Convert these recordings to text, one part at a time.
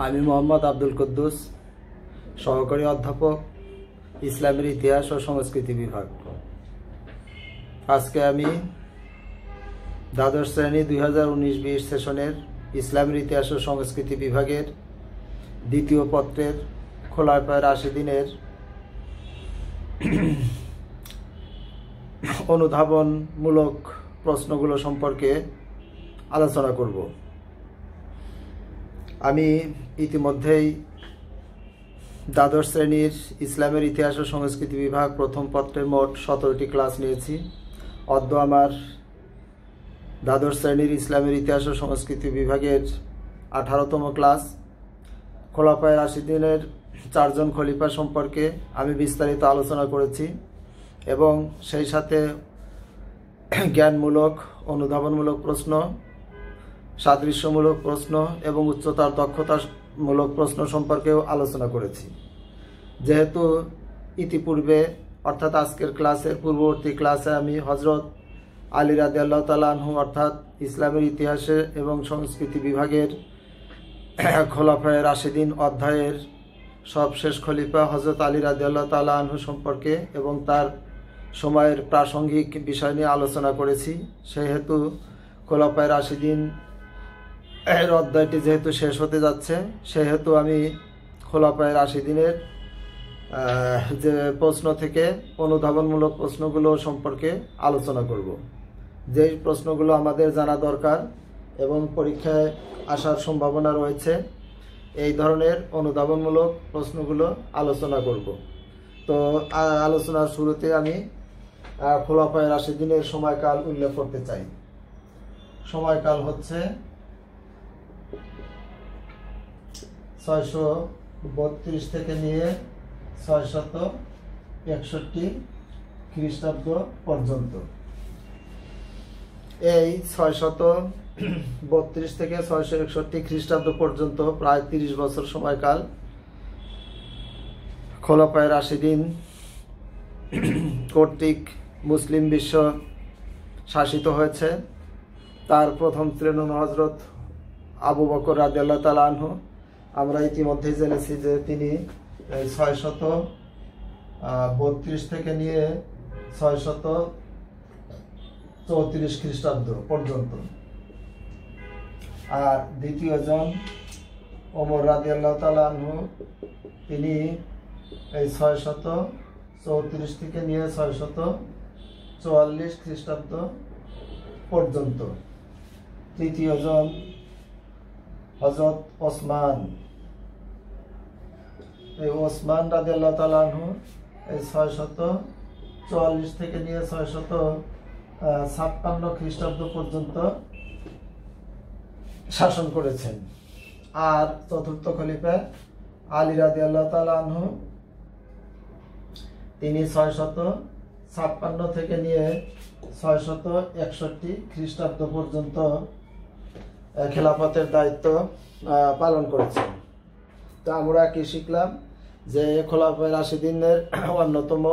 আমি মোহাম্মদ আব্দুল কুদ্দুস, সহকারী অধ্যাপক, ইসলামের ইতিহাস ও সংস্কৃতি বিভাগ। আজকে আমি দ্বাদশ শ্রেণী 2019-20 সেশনের ইসলামের ইতিহাস ও সংস্কৃতি বিভাগের দ্বিতীয় পত্রের খোলাফায়ে রাশিদিনের অনুধাবনমূলক প্রশ্নগুলো সম্পর্কে আলোচনা করব। আমি ইতিমধ্যেই দ্বাদশ শ্রেণীর ইসলামের ইতিহাস ও সংস্কৃতি বিভাগ প্রথম পত্রের মোট 17টি ক্লাস নিয়েছি। অদ্য আমার দ্বাদশ শ্রেণীর ইসলামের ইতিহাস ও সংস্কৃতি বিভাগের 18তম ক্লাস। খোলাফায়ে রাশিদিনের 4 জন খলিফা সম্পর্কে আমি বিস্তারিত আলোচনা করেছি এবং সেই সাথে জ্ঞানমূলক, অনুধাবনমূলক প্রশ্ন, সাদৃশ্যমূলক প্রশ্ন এবং উচ্চতর দক্ষতামূলক প্রশ্ন সম্পর্কেও আলোচনা করেছি। যেহেতু ইতিপূর্বে অর্থাৎ আজকের ক্লাসের পূর্ববর্তী ক্লাসে আমি হযরত আলী রাদিয়াল্লাহু তাআলা আনহু অর্থাৎ ইসলামের ইতিহাসে এবং সংস্কৃতি বিভাগের খোলাফায়ে রাশিদিন অধ্যায়ের সবশেষ খলিফা হযরত আলী রাদিয়াল্লাহু তাআলা আনহু সম্পর্কে এবং তার সময়ের প্রাসঙ্গিক বিষয় নিয়ে আলোচনা করেছি। সেহেতু খোলাফায়ে রাশিদিন এর অধ্যায়টি যেহেতু শেষ হতে যাচ্ছে, সেহেতু আমি খোলাফায়ে রাশিদিনের যে প্রশ্ন থেকে অনুধাবনমূলক প্রশ্নগুলো সম্পর্কে আলোচনা করব। যেই প্রশ্নগুলো আমাদের জানা দরকার এবং পরীক্ষায় আসার সম্ভাবনা রয়েছে, এই ধরনের অনুধাবনমূলক প্রশ্নগুলো আলোচনা করব। তো আলোচনার শুরুতে আমি খোলাফায়ে রাশিদিনের সময়কাল উল্লেখ করতে চাই। সময়কাল হচ্ছে 632 থেকে নিয়ে 661 খ্রিস্টাব্দ পর্যন্ত। এই 632 থেকে 661 খ্রিস্টাব্দ পর্যন্ত প্রায় 30 বছর সময়কাল খোলাফায়ে রাশিদিন কর্তৃক মুসলিম বিশ্ব শাসিত হয়েছে। তার প্রথম ছিলেন হযরত আবু বকর রাদিয়াল্লাহু তাআলা আনহু। আমরা ইতিমধ্যেই জেনেছি যে তিনি 632 থেকে নিয়ে 634 খ্রিস্টাব্দ পর্যন্ত। আর দ্বিতীয় জন ওমর রাদিয়াল্লাহু তাআলা আনহু, তিনি এই 634 থেকে নিয়ে 644 খ্রিস্টাব্দ পর্যন্ত। তৃতীয় জন হযরত ওসমান, এই ওসমান রাদিয়াল্লাহু তাআলা আনহু এই 644 থেকে নিয়ে 656 খ্রিস্টাব্দ পর্যন্ত শাসন করেছেন। আর চতুর্থ খলিফা আলী রাদিয়াল্লাহু তাআলা আনহু, তিনি 656 থেকে নিয়ে 661 খ্রিস্টাব্দ পর্যন্ত খেলাফতের দায়িত্ব পালন করেছেন। তো আমরা কি শিখলাম যে খোলাফায়ে রাশিদিনের অন্যতম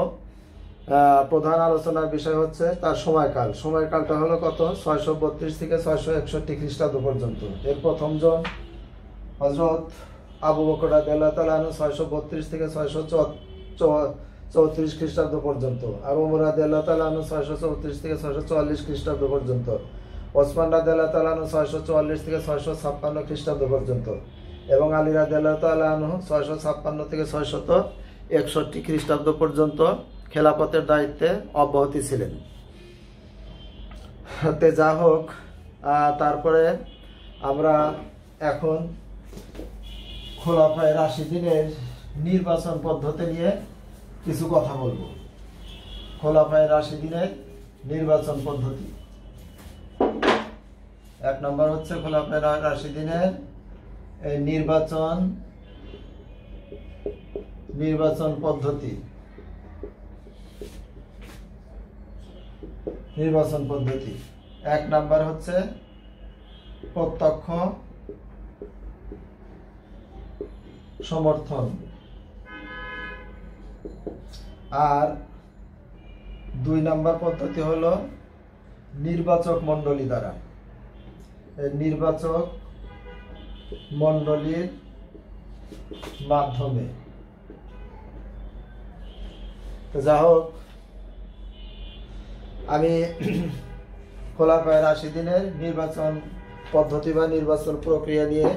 প্রধান আলোচনার বিষয় হচ্ছে তার সময়কাল। সময়কালটা হলো কত? 632 থেকে 661 খ্রিস্টাব্দ পর্যন্ত। এর প্রথম জন হযরত আবু বকর রাদিয়াল্লাহু তাআলা আনহু 632 থেকে 634 খ্রিস্টাব্দ পর্যন্ত। আর ওমর রাদিয়াল্লাহু তাআলা আনহু 634 থেকে 644 খ্রিস্টাব্দ পর্যন্ত। ওসমান রাদিয়াল্লাহু তাআলা আনহু 644 থেকে 656 খ্রিস্টাব্দ পর্যন্ত এবং আলী রাদিয়াল্লাহু তাআলা আনহু 656 থেকে 661 খ্রিস্টাব্দ পর্যন্ত খেলাফতের দায়িত্বে অব্যাহতি ছিলেন। তে যা হোক, তারপরে আমরা এখন খোলাফায়ে রাশিদিনের নির্বাচন পদ্ধতি নিয়ে কিছু কথা বলবো। খোলাফায়ে রাশিদিনের নির্বাচন পদ্ধতি। 1 নম্বর হচ্ছে খোলাফায়ে রাশিদিনের নির্বাচন পদ্ধতি। নির্বাচন পদ্ধতি 1 নম্বর হচ্ছে প্রত্যক্ষ সমর্থন। আর 2 নম্বর পদ্ধতি হলো নির্বাচক মণ্ডলী দ্বারা। নির্বাচক মণ্ডলীর মাধ্যমে। তো যা হোক, আমি খোলাফায়ে রাশিদিনের নির্বাচন পদ্ধতি বা নির্বাচন প্রক্রিয়া নিয়ে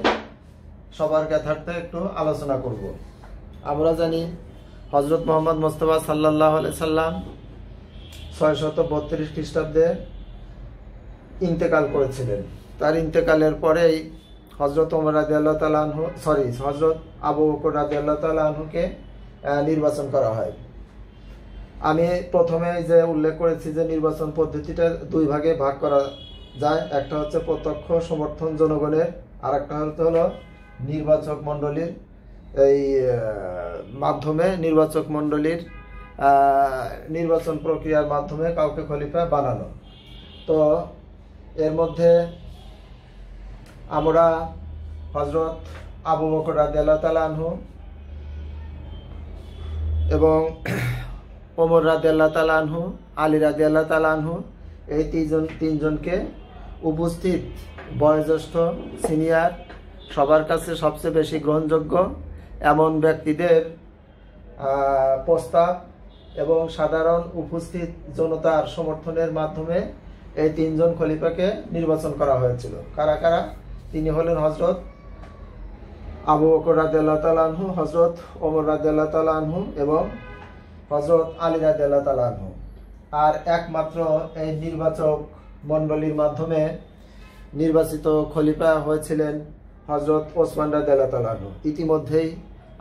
সবার জ্ঞাতার্থে একটু আলোচনা করব। আমরা জানি হযরত মুহাম্মদ মুস্তাফা সাল্লাল্লাহু আলাইহি সাল্লাম 632 খ্রিস্টাব্দে ইন্তেকাল করেছিলেন। তার ইন্তেকালের পরেই হযরত ওমর রাদিয়াল্লাহু তাআলা আনহু হযরত আবু বকর রাদিয়াল্লাহু তাআলা আনহুকে নির্বাচন করা হয়। আমি প্রথমে যে উল্লেখ করেছি যে নির্বাচন পদ্ধতিটা দুই ভাগে ভাগ করা যায়, একটা হচ্ছে প্রত্যক্ষ সমর্থন জনগণের, আর একটা হলো নির্বাচক মণ্ডলীর মাধ্যমে নির্বাচক মণ্ডলীর নির্বাচন প্রক্রিয়ার মাধ্যমে কাউকে খলিফা বানানো। তো এর মধ্যে আমরা হযরত আবু বকর রাদিয়াল্লাহু তাআলা আনহু এবং ওমর রাদিয়াল্লাহু তাআলা আনহু, আলী রাদিয়াল্লাহু তাআলা আনহু, এই তিনজনকে উপস্থিত বয়োজ্যেষ্ঠ সিনিয়র, সবার কাছে সবচেয়ে বেশি গ্রহণযোগ্য এমন ব্যক্তিদের প্রস্তাব এবং সাধারণ উপস্থিত জনতার সমর্থনের মাধ্যমে এই তিনজন খলিফাকে নির্বাচন করা হয়েছিল। কারা কারা? তিনি হলেন হযরত আবু বকর রাদিয়াল্লাহু তাআলা আনহু, হযরত ওমর রাদিয়াল্লাহু তাআলা আনহু এবং হযরত আলী রাদিয়াল্লাহু তাআলা আনহু। আর একমাত্র এই নির্বাচক মণ্ডলীর মাধ্যমে নির্বাচিত খলিফা হয়েছিলেন হযরত ওসমান রাদিয়াল্লাহু তাআলা আনহু। ইতিমধ্যেই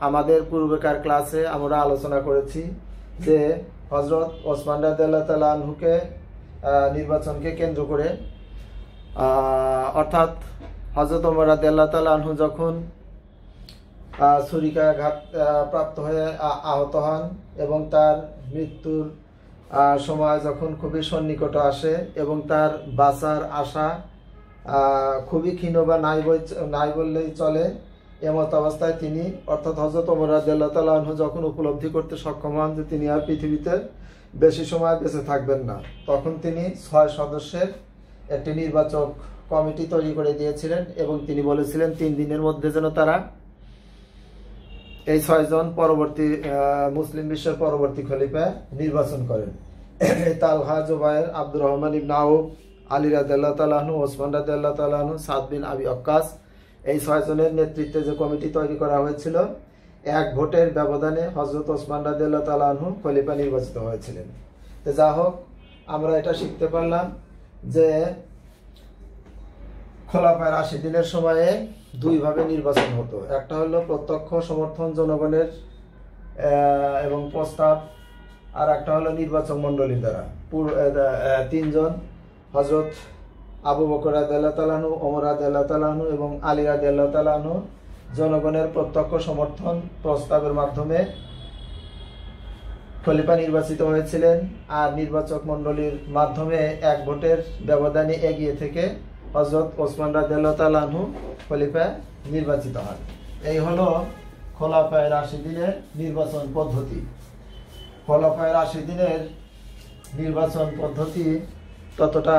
আমাদের পূর্বেকার ক্লাসে আমরা আলোচনা করেছি যে হযরত ওসমান রাদিয়াল্লাহু তাআলা আনহুকে নির্বাচনকে কেন্দ্র করে অর্থাৎ হযরত ওমর রাদিয়াল্লাহু তাআলা আনহু যখন ছুরিকাঘাত প্রাপ্ত হয়ে আহত হন এবং তার মৃত্যুর সময় যখন খুবই সন্নিকট আসে এবং তার বাঁচার আশা খুবই ক্ষীণ বা নাই বললেই চলে, এমত অবস্থায় তিনি অর্থাৎ হযরত ওমর রাদিয়াল্লাহু তাআলা আনহু যখন উপলব্ধি করতে সক্ষম হন যে তিনি আর পৃথিবীতে বেশি সময় বেঁচে থাকবেন না, তখন তিনি 6 সদস্যের একটি নির্বাচক কমিটি তৈরি করে দিয়েছিলেন এবং তিনি বলেছিলেন 3 দিনের মধ্যে যেন তারা এই 6 জন পরবর্তী মুসলিম বিশ্বের পরবর্তী খলিফা নির্বাচন করেন। তালহা, জুবায়ের, আব্দুর রহমান ইবনে আউফ, আলী রাদিয়াল্লাহু তাআলা আনহু, ওসমান রাদিয়াল্লাহু তাআলা আনহু, সাদ বিন আবি ওয়াক্কাস, এই 6 জনের নেতৃত্বে যে কমিটি তৈরি করা হয়েছিল, এক ভোটের ব্যবধানে হযরত ওসমান রাদিয়াল্লাহু তাআলা আনহু খলিফা নির্বাচিত হয়েছিলেন। তো যা হোক, আমরা এটা শিখতে পারলাম যে খোলাফায়ে রাশিদিনের সময়ে দুই ভাবে নির্বাচন হতো। একটা হলো প্রত্যক্ষ সমর্থন জনগণের এবং প্রস্তাব, আর একটা হলো নির্বাচক মণ্ডলী দ্বারা। তিনজন হযরত আবু বকর রাদিয়াল্লাহু তাআলা আনহু, ওমর রাদিয়াল্লাহু তাআলা আনহু এবং আলী রাদিয়াল্লাহু তাআলা আনহু জনগণের প্রত্যক্ষ সমর্থন প্রস্তাবের মাধ্যমে খলিফা নির্বাচিত হয়েছিলেন। আর নির্বাচক মণ্ডলীর মাধ্যমে এক ভোটের ব্যবধানে এগিয়ে থেকে হযরত ওসমান রাদিয়াল্লাহু তাআলা আনহু খলিফা নির্বাচিত হন। এই হলো খোলাফায়ে রাশিদিনের নির্বাচন পদ্ধতি। খোলাফায়ে রাশিদিনের নির্বাচন পদ্ধতি ততটা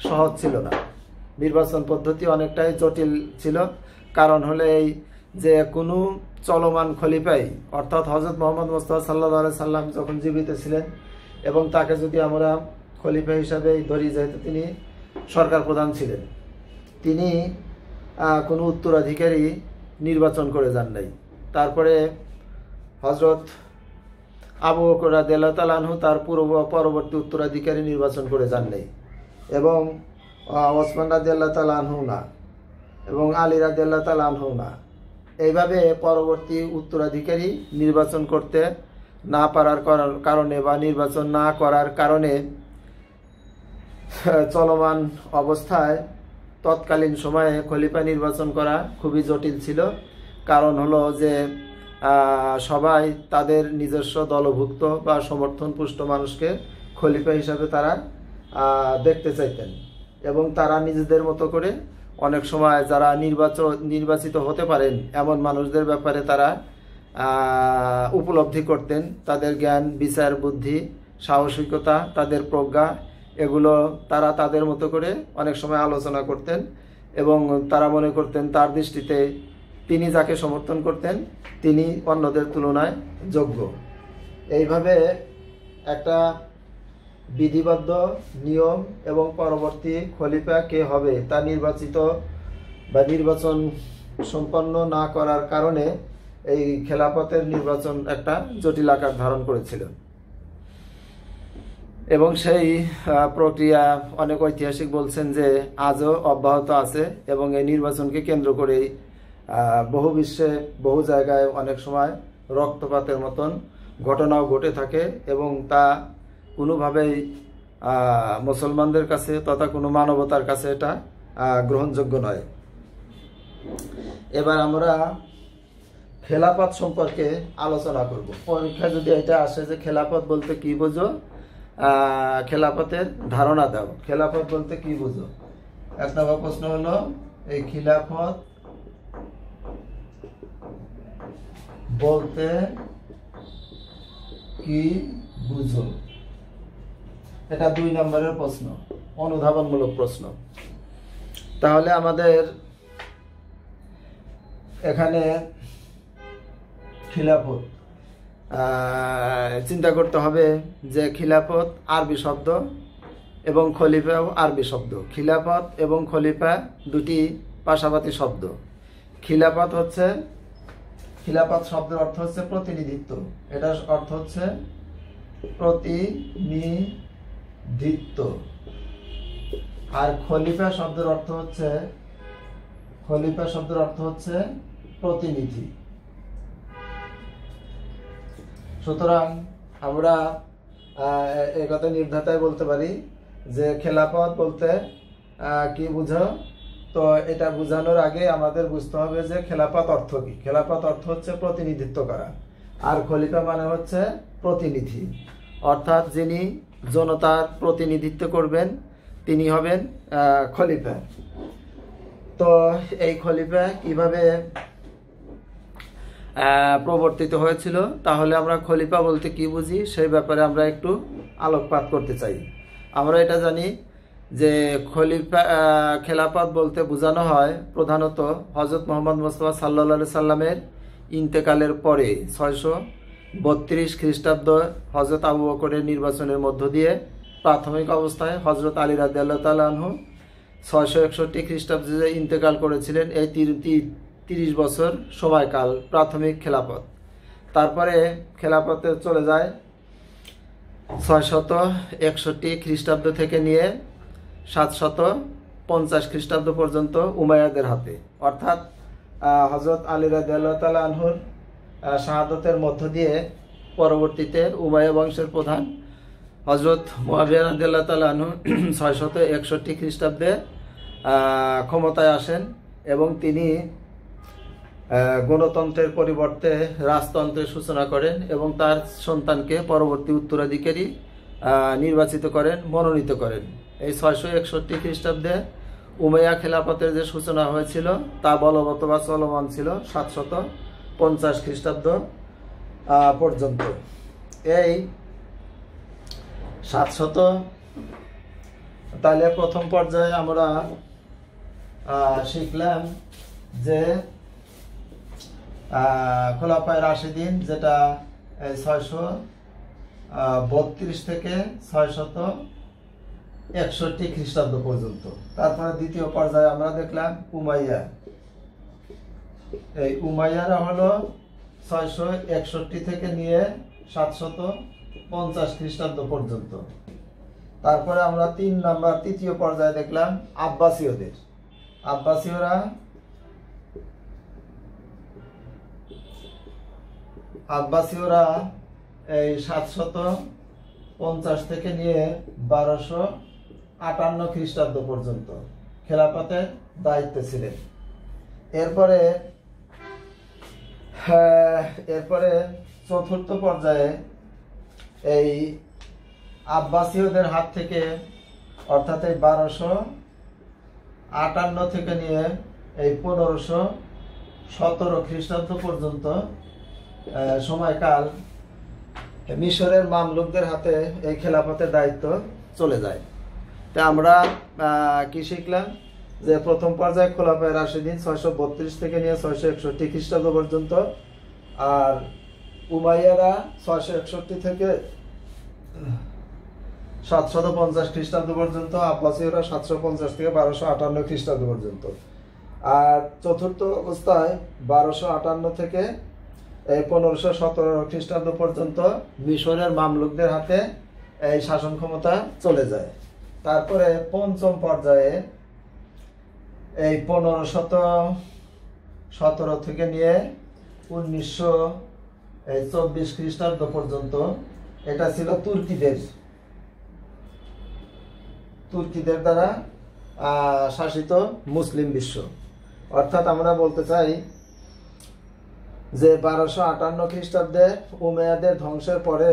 সহজ ছিল না, নির্বাচন পদ্ধতি অনেকটাই জটিল ছিল। কারণ হলো এই যে কোনো চলমান খলিফাই অর্থাৎ হযরত মুহাম্মদ মুস্তাফা সাল্লাল্লাহু আলাইহি সাল্লাম যখন জীবিত ছিলেন এবং তাকে যদি আমরা খলিফা হিসাবে ধরি, যেহেতু তিনি সরকার প্রধান ছিলেন, তিনি কোনো উত্তরাধিকারী নির্বাচন করে যান নাই। তারপরে হযরত আবু বকর রাদিয়াল্লাহু তাআলা আনহু তার পরবর্তী উত্তরাধিকারী নির্বাচন করে যান নাই এবং ওসমান রাদিয়াল্লাহু তাআলা আনহু না এবং আলী রাদিয়াল্লাহু তাআলা আনহু না। এইভাবে পরবর্তী উত্তরাধিকারী নির্বাচন করতে না পারার কারণে বা নির্বাচন না করার কারণে চলমান অবস্থায় তৎকালীন সময়ে খলিফা নির্বাচন করা খুবই জটিল ছিল। কারণ হলো যে সবাই তাদের নিজস্ব দলভুক্ত বা সমর্থন পুষ্ট মানুষকে খলিফা হিসাবে তারা দেখতে চাইতেন এবং তারা নিজেদের মতো করে অনেক সময় যারা নির্বাচিত হতে পারেন এমন মানুষদের ব্যাপারে তারা উপলব্ধি করতেন, তাদের জ্ঞান, বিচার, বুদ্ধি, সাহসিকতা, তাদের প্রজ্ঞা, এগুলো তারা তাদের মতো করে অনেক সময় আলোচনা করতেন এবং তারা মনে করতেন তার দৃষ্টিতে তিনি যাকে সমর্থন করতেন তিনি অন্যদের তুলনায় যোগ্য। এইভাবে একটা বিধিবদ্ধ নিয়ম এবং পরবর্তী খলিফা কে হবে তা নির্বাচন সম্পন্ন না করার কারণে এই খেলাফতের নির্বাচন একটা জটিল আকার ধারণ করেছিল এবং সেই প্রক্রিয়া অনেক ঐতিহাসিক বলছেন যে আজও অব্যাহত আছে এবং এই নির্বাচনকে কেন্দ্র করেই বহু বিশ্বে বহু জায়গায় অনেক সময় রক্তপাতের মতন ঘটনাও ঘটে থাকে এবং তা কোনোভাবেই মুসলমানদের কাছে তথা কোনো মানবতার কাছে এটা গ্রহণযোগ্য নয়। এবার আমরা খেলাফত সম্পর্কে আলোচনা করব। পরীক্ষা যদি এটা আসে যে খেলাফত বলতে কি বোঝো, খেলাফতের ধারণা দাও, খেলাফত বলতে কি বোঝো। 1 নম্বর প্রশ্ন হলো এই খিলাফত বলতে কি বুঝো, এটা 2 নম্বরের প্রশ্ন, অনুধাবনমূলক প্রশ্ন। তাহলে আমাদের এখানে খিলাফত চিন্তা করতে হবে যে খিলাফত আরবি শব্দ এবং খলিফাও আরবি শব্দ। খিলাফত এবং খলিফা দুটি পাশাপাশি শব্দ। খিলাফত শব্দের অর্থ হচ্ছে প্রতিনিধিত্ব, এটার অর্থ হচ্ছে প্রতিনিধিত্ব। আর খলিফা শব্দের অর্থ হচ্ছে প্রতিনিধি। সুতরাং আমরা এই কথা নির্দ্বিধায় বলতে পারি যে খেলাফত বলতে কি বুঝো। তো এটা বোঝানোর আগে আমাদের বুঝতে হবে যে খেলাফত অর্থ কি। খেলাফত অর্থ হচ্ছে প্রতিনিধিত্ব করা, আর খলিফা মানে হচ্ছে প্রতিনিধি, অর্থাৎ যিনি জনতার প্রতিনিধিত্ব করবেন তিনি হবেন খলিফা। তো এই খলিফা কিভাবে প্রবর্তিত হয়েছিল, তাহলে আমরা খলিফা বলতে কি বুঝি সেই ব্যাপারে আমরা একটু আলোকপাত করতে চাই। আমরা এটা জানি যে খেলাফত বলতে বোঝানো হয় প্রধানত হযরত মুহাম্মদ মুস্তাফা সাল্লাল্লাহু আলাইহি সাল্লামের ইন্তেকালের পরে 632 খ্রিস্টাব্দ হযরত আবু বকরের নির্বাচনের মধ্য দিয়ে প্রাথমিক অবস্থায় হযরত আলী রাদিয়াল্লাহু তাআলা আনহু 661 খ্রিস্টাব্দে যে ইন্তেকাল করেছিলেন, এই 30 বছর সময়কাল প্রাথমিক খেলাফত। তারপরে খেলাফতে চলে যায় 661 খ্রিস্টাব্দ থেকে নিয়ে 750 খ্রিস্টাব্দ পর্যন্ত উমাইয়াদের হাতে, অর্থাৎ হযরত আলী রাদিয়াল্লাহু তাআলা আনহুর শাহাদাতের মধ্য দিয়ে পরবর্তীতে উমাইয়া বংশের প্রধান হযরত মুআবিয়া রাদিয়াল্লাহু তাআলা আনহু 661 খ্রিস্টাব্দে ক্ষমতায় আসেন এবং তিনি গণতন্ত্রের পরিবর্তে রাজতন্ত্রের সূচনা করেন এবং তার সন্তানকে পরবর্তী উত্তরাধিকারী নির্বাচিত করেন, মনোনীত করেন। এই 661 খ্রিস্টাব্দে উমাইয়া খেলাফতের যে সূচনা হয়েছিল তা বলবৎ বা চলমান ছিল 750 খ্রিস্টাব্দ পর্যন্ত। এই 700 তাহলে প্রথম পর্যায়ে আমরা শিখলাম যে খোলাফায়ে রাশিদিন, যেটা 632 থেকে 661 খ্রিস্টাব্দ পর্যন্ত। তারপরে দ্বিতীয় পর্যায়ে আমরা দেখলাম উমাইয়া। এই উমাইয়ারা হলো 661 থেকে নিয়ে 750 খ্রিস্টাব্দ পর্যন্ত। তারপরে আমরা তৃতীয় পর্যায়ে দেখলাম আব্বাসীয়দের। আব্বাসীয়রা এই 750 থেকে নিয়ে 1258 খ্রিস্টাব্দ পর্যন্ত খেলাফতের দায়িত্বে ছিলেন। এরপরে চতুর্থ পর্যায়ে এই আব্বাসীয়দের হাত থেকে, অর্থাৎ এই 1258 থেকে নিয়ে এই 1517 খ্রিস্টাব্দ পর্যন্ত সময়কাল মিশরের মামলুকদের হাতে এই খেলাফতের দায়িত্ব চলে যায়। তা আমরা কি শিখলাম যে প্রথম পর্যায়ে খোলাফায়ে রাশিদিন 632 থেকে নিয়ে 661 খ্রিস্টাব্দ পর্যন্ত, আর উমাইয়ারা 661 থেকে 750 খ্রিস্টাব্দ পর্যন্ত, আব্বাসীয়রা 750 থেকে 1258 খ্রিস্টাব্দ পর্যন্ত। আর চতুর্থ অবস্থায় 1258 থেকে 1517 খ্রিস্টাব্দ পর্যন্ত মিশরের মামলুকদের হাতে এই শাসন ক্ষমতা চলে যায়। তারপরে পঞ্চম পর্যায়ে এই 1517 থেকে নিয়ে 1924 খ্রিস্টাব্দ পর্যন্ত এটা ছিল তুর্কিদের দ্বারা শাসিত মুসলিম বিশ্ব। অর্থাৎ আমরা বলতে চাই যে 1258 খ্রিস্টাব্দে উমাইয়াদের ধ্বংসের পরে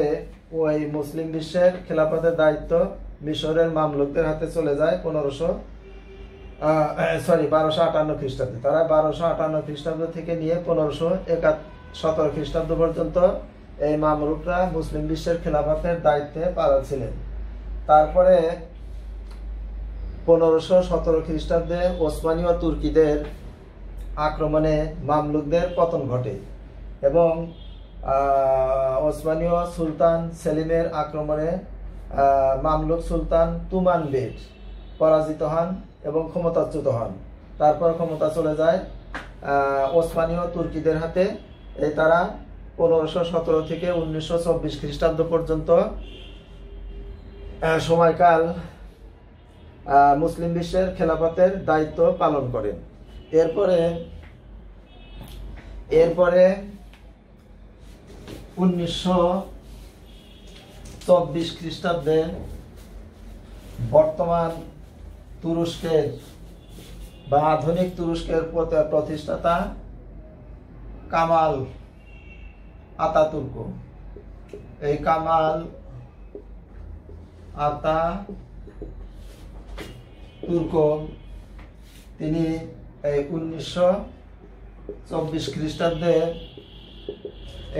ওই মুসলিম বিশ্বের খেলাফতের দায়িত্ব মিশরের মামলুকদের হাতে চলে যায় 1258 খ্রিস্টাব্দে। তারা 1258 খ্রিস্টাব্দ থেকে নিয়ে 1517 খ্রিস্টাব্দ পর্যন্ত এই মামলুকরা মুসলিম বিশ্বের খেলাফতের দায়িত্বে পালছিলেন। তারপরে 1517 খ্রিস্টাব্দে ওসমানীয় তুর্কিদের আক্রমণে মামলুকদের পতন ঘটে এবং ওসমানীয় সুলতান সেলিমের আক্রমণে মামলুক সুলতান তুমান বেগ পরাজিত হন এবং ক্ষমতাচ্যুত হন। তারপর ক্ষমতা চলে যায় ওসমানীয় তুর্কিদের হাতে। এই তারা 1517 থেকে 1924 খ্রিস্টাব্দ পর্যন্ত সময়কাল মুসলিম বিশ্বের খেলাফতের দায়িত্ব পালন করেন। এরপরে 1924 খ্রিস্টাব্দে বর্তমান তুরস্কের বা আধুনিক তুরস্কের প্রতিষ্ঠাতা কামাল আতাতুর্ক, এই কামাল আতাতুর্ক তিনি এই 1924 খ্রিস্টাব্দে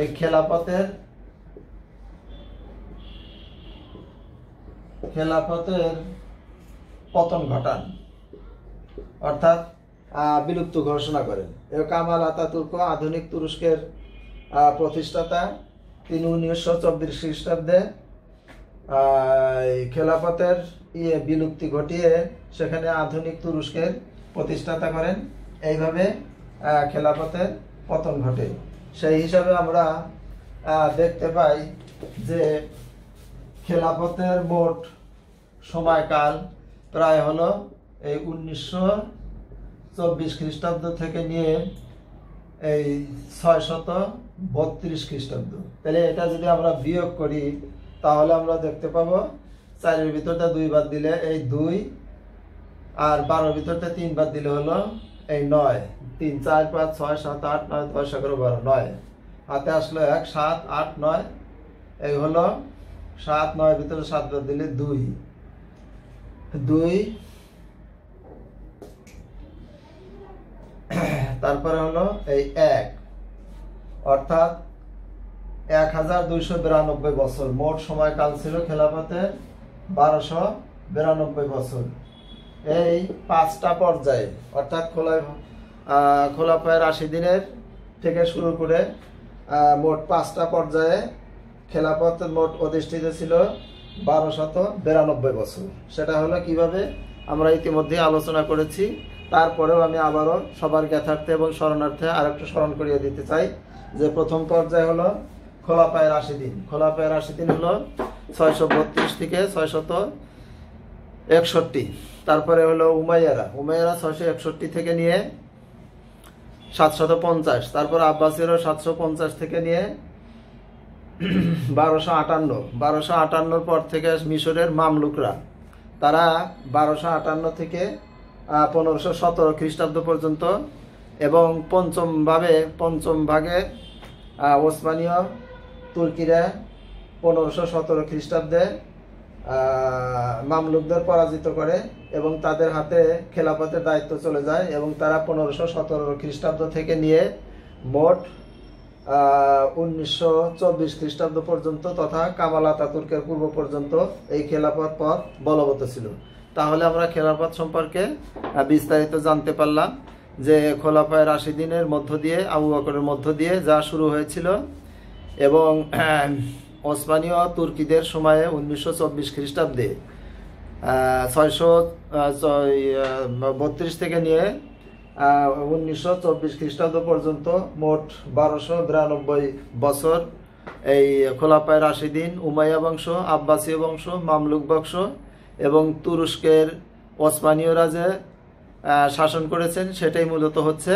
এই খেলাফতের পতন ঘটান, অর্থাৎ বিলুপ্ত ঘোষণা করেন। কামাল আতাতুর্ক আধুনিক তুরস্কের প্রতিষ্ঠাতা। তিনি 1924 খ্রিস্টাব্দে খেলাফতের বিলুপ্তি ঘটিয়ে সেখানে আধুনিক তুরস্কের প্রতিষ্ঠাতা করেন। এইভাবে খেলাফতের পতন ঘটে। সেই হিসাবে আমরা দেখতে পাই যে খেলাফতের মোট সময়কাল প্রায় হলো এই 1924 খ্রিস্টাব্দ থেকে নিয়ে এই 632 খ্রিস্টাব্দ। তাহলে এটা যদি আমরা বিয়োগ করি তাহলে আমরা দেখতে পাবো 4-এর ভিতরটা 2 বাদ দিলে এই 2, আর 12-এর ভিতরটা 3 বাদ দিলে হলো এই 9। 3, 4, 5, 6, 7, 8, 9, 10, 11, 12, 9 হাতে আসলো 1, 7, 8, 9। এই হলো 7, 9-এর ভিতরে 7 বাদ দিলে 2, তারপরে হলো এই 1, অর্থাৎ 1292 বছর মোট সময়কাল ছিল খেলাফতের 1292 বছর। এই 5টা পর্যায়ে অর্থাৎ খোলাফায়ে রাশিদিনের থেকে শুরু করে মোট 5টা পর্যায়ে খেলাফত মোট অধিষ্ঠিত ছিল 1292 বছর। সেটা হলো কিভাবে আমরা ইতিমধ্যে আলোচনা করেছি। তারপরেও আমি আবারও সবার জ্ঞাতার্থে এবং স্মরণার্থে আরেকটু স্মরণ করিয়ে দিতে চাই যে প্রথম পর্যায়ে হলো খোলাফায়ে রাশিদিন। খোলাফায়ে রাশিদিন হলো 632 থেকে 661। তারপরে হলো উমাইয়ারা 661 থেকে নিয়ে 750। তারপর আব্বাসীয়রা 750 থেকে নিয়ে 1258। 1258 পর থেকে মিশরের মামলুকরা তারা 1258 থেকে 1517 খ্রিস্টাব্দ পর্যন্ত, এবং পঞ্চম ভাগে ওসমানীয় তুর্কিরা 1517 খ্রিস্টাব্দে মামলুকদের পরাজিত করে এবং তাদের হাতে খেলাফতের দায়িত্ব চলে যায় এবং তারা 1517 খ্রিস্টাব্দ থেকে নিয়ে মোট 1924 খ্রিস্টাব্দ পর্যন্ত তথা কামাল আতাতুর্কের পূর্ব পর্যন্ত এই খেলাফত পথ বলবৎ ছিল। তাহলে আমরা খেলাফত সম্পর্কে বিস্তারিত জানতে পারলাম যে খোলাফায়ে রাশিদিনের মধ্য দিয়ে, আবু বকরের মধ্য দিয়ে যা শুরু হয়েছিল এবং ওসমানীয় তুর্কিদের সময়ে 1924 খ্রিস্টাব্দে 632 থেকে নিয়ে 1924 খ্রিস্টাব্দ পর্যন্ত মোট 1292 বছর এই খোলাফায়ে রাশিদিন, উমাইয়া বংশ, আব্বাসীয় বংশ, মামলুক বংশ এবং তুরস্কের ওসমানীয় রাজে শাসন করেছেন। সেটাই মূলত হচ্ছে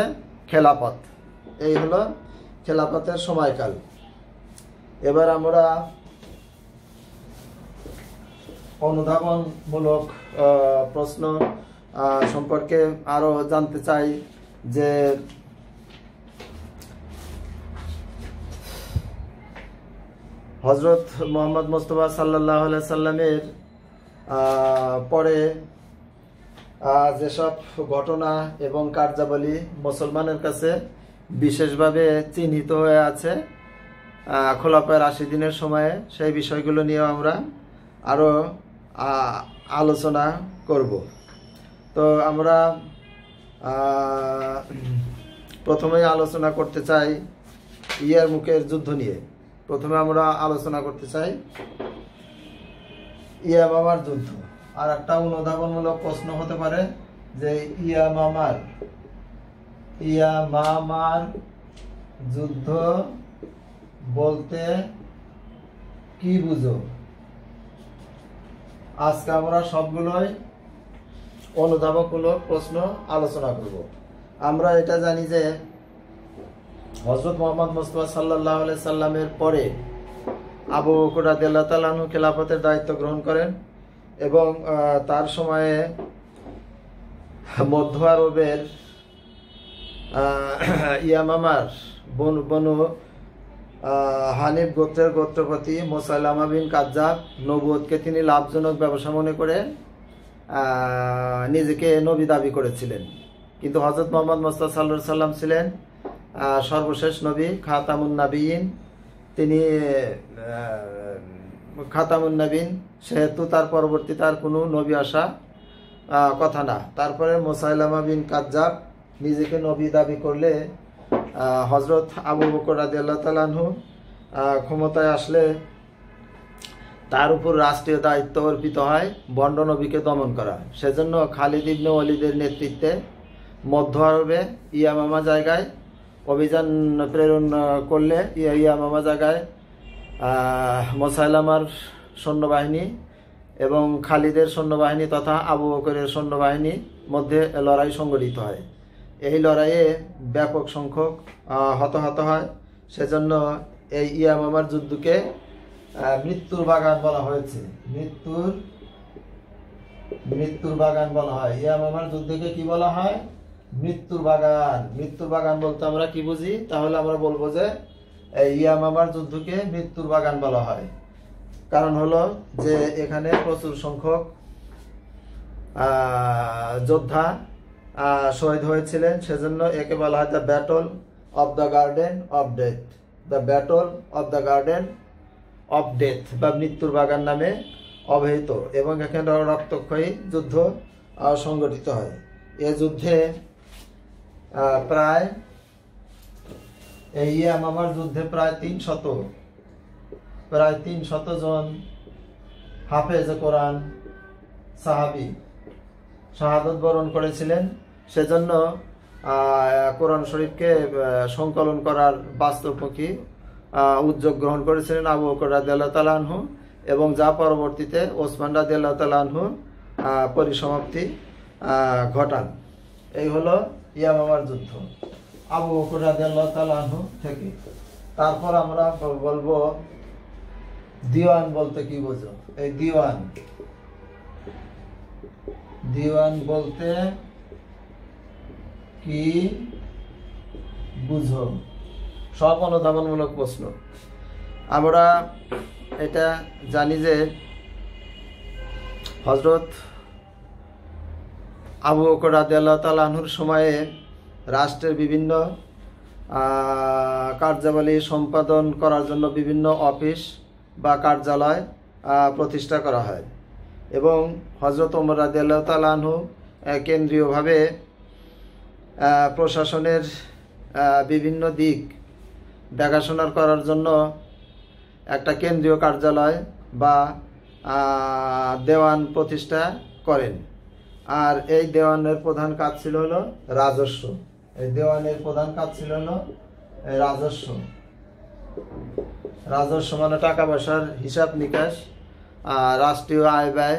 খেলাফত। এই হলো খেলাফতের সময়কাল। এবার আমরা অনুধাবনমূলক প্রশ্ন সম্পর্কে আরো জানতে চাই যে হযরত মুহাম্মদ মুস্তাফা সাল্লাল্লাহু আলাইহি সাল্লামের পরে যেসব ঘটনা এবং কার্যাবলী মুসলমানের কাছে বিশেষভাবে চিহ্নিত হয়ে আছে খোলাফায়ে রাশিদিনের সময়ে, সেই বিষয়গুলো নিয়ে আমরা আরো আলোচনা করব। তো আমরা প্রথমেই আলোচনা করতে চাই ইয়ারমুকের যুদ্ধ নিয়ে। প্রথমে আমরা আলোচনা করতে চাই ইয়ামামার যুদ্ধ। আর একটা অনুধাবনমূলক প্রশ্ন হতে পারে যে ইয়ামামার যুদ্ধ বলতে কি বুঝো? আজকে আমরা সবগুলোই অনুধাবনমূলক প্রশ্ন আলোচনা করব। আমরা এটা জানি যে হযরত মুহাম্মদ মুস্তাফা সাল্লাল্লাহু আলাইহি সাল্লামের পরে আবু বকর রাদিয়াল্লাহু তাআলা আনহু খেলাফতের দায়িত্ব গ্রহণ করেন এবং তার সময়ে মধ্য আরবের ইয়ামামার বনু হানিফ গোত্রের গোত্রপতি মুসাইলামা বিন কাজ্জাব নবুয়তকে তিনি লাভজনক ব্যবসা মনে করে নিজেকে নবী দাবি করেছিলেন। কিন্তু হযরত মুহাম্মদ মুস্তাফা সাল্লাল্লাহু আলাইহি সাল্লাম ছিলেন সর্বশেষ নবী, খাতামুন নাবিয়িন। তিনি খাতামুন নাবিয়িন, সেহেতু তার পরবর্তীতে আর কোনো নবী আসা কথা না। তারপরে মুসাইলামা বিন কাজ্জাব নিজেকে নবী দাবি করলে হযরত আবু বকর রাদিয়াল্লাহু তাআলা আনহু ক্ষমতায় আসলে তার উপর রাষ্ট্রীয় দায়িত্ব অর্পিত হয় ভণ্ড নবীকে দমন করা। সেজন্য খালিদ ইবনে ওয়ালিদের নেতৃত্বে মধ্য আরবে ইয়ামামা জায়গায় অভিযান প্রেরণ করলে ইয়ামামা জায়গায় মুসাইলামার সৈন্যবাহিনী এবং খালিদের সৈন্যবাহিনী তথা আবু বকরের সৈন্যবাহিনীর মধ্যে লড়াই সংঘটিত হয়। এই লড়াইয়ে ব্যাপক সংখ্যক হতাহত হয়। সেজন্য এই ইয়ামামার যুদ্ধকে মৃত্যুর বাগান বলা হয়েছে। মৃত্যুর বাগান বলা হয়। ইয়ামামার যুদ্ধকে কি বলা হয়? মৃত্যুর বাগান। মৃত্যুর বাগান বলতে আমরা কি বুঝি? তাহলে আমরা বলবো যে এই ইয়ামামার যুদ্ধকে মৃত্যুর বাগান বলা হয়। কারণ হলো যে এখানে প্রচুর সংখ্যক যোদ্ধা শহীদ হয়েছিলেন। সেজন্য একে বলা হয় the battle of the garden of death. The battle of the garden of death বা মৃত্যুর বাগান নামে অবহিত। এবং এখানে রক্তক্ষয়ী যুদ্ধ সংগঠিত হয়। এ যুদ্ধে প্রায় এই ইয়ামামার যুদ্ধে প্রায় 300 জন হাফেজ কোরআন সাহাবী শাহাদত বরণ করেছিলেন। সেজন্য কোরআন শরীফকে সংকলন করার বাস্তবমুখী উদ্যোগ গ্রহণ করেছিলেন আবু বকর রাদিয়াল্লাহু তাআলা আনহু, এবং যা পরবর্তীতে ওসমান রাদিয়াল্লাহু তাআলা আনহু পরিসমাপ্তি ঘটান। এই হলো ইয়ামামার যুদ্ধ আবু বকর রাদিয়াল্লাহু তাআলা আনহু থেকে। তারপর আমরা বলবো দিওয়ান বলতে কি বোঝো? এই দিওয়ান বলতে কি বুঝো? সব অনুধাবনমূলক প্রশ্ন। আমরা এটা জানি যে হযরত আবু বকর রাদিয়াল্লাহু তাআলা আনহুর সময়ে রাষ্ট্রের বিভিন্ন কার্যাবলী সম্পাদন করার জন্য বিভিন্ন অফিস বা কার্যালয় প্রতিষ্ঠা করা হয়। এবং হযরত ওমর রাদিয়াল্লাহু তাআলা আনহু কেন্দ্রীয়ভাবে প্রশাসনের বিভিন্ন দিক দেখাশোনা করার জন্য একটা কেন্দ্রীয় কার্যালয় বা দেওয়ান প্রতিষ্ঠা করেন। আর এই দেওয়ানের প্রধান কাজ ছিল হলো রাজস্ব। এই দেওয়ানের প্রধান কাজ ছিল হলো রাজস্ব। রাজস্ব মানে টাকা পয়সার হিসাব নিকাশ, রাষ্ট্রীয় আয় ব্যয়,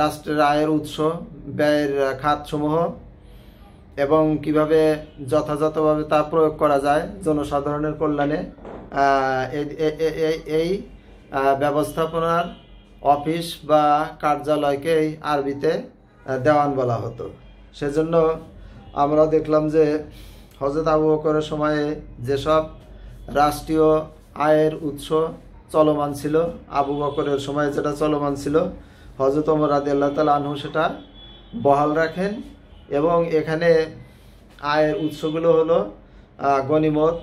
রাষ্ট্রের আয়ের উৎস, ব্যয়ের খাতসমূহ এবং কিভাবে যথাযথভাবে তা প্রয়োগ করা যায় জনসাধারণের কল্যাণে, এই ব্যবস্থাপনার অফিস বা কার্যালয়কেই আরবিতে দেওয়ান বলা হতো। সেজন্য আমরা দেখলাম যে হযরত আবু বকরের সময়ে যেসব রাষ্ট্রীয় আয়ের উৎস চলমান ছিল, আবু বকরের সময়ে যেটা চলমান ছিল, হযরত ওমর রাদিয়াল্লাহু তাআলা আনহু সেটা বহাল রাখেন। এবং এখানে আয়ের উৎসগুলো হলো গনিমত,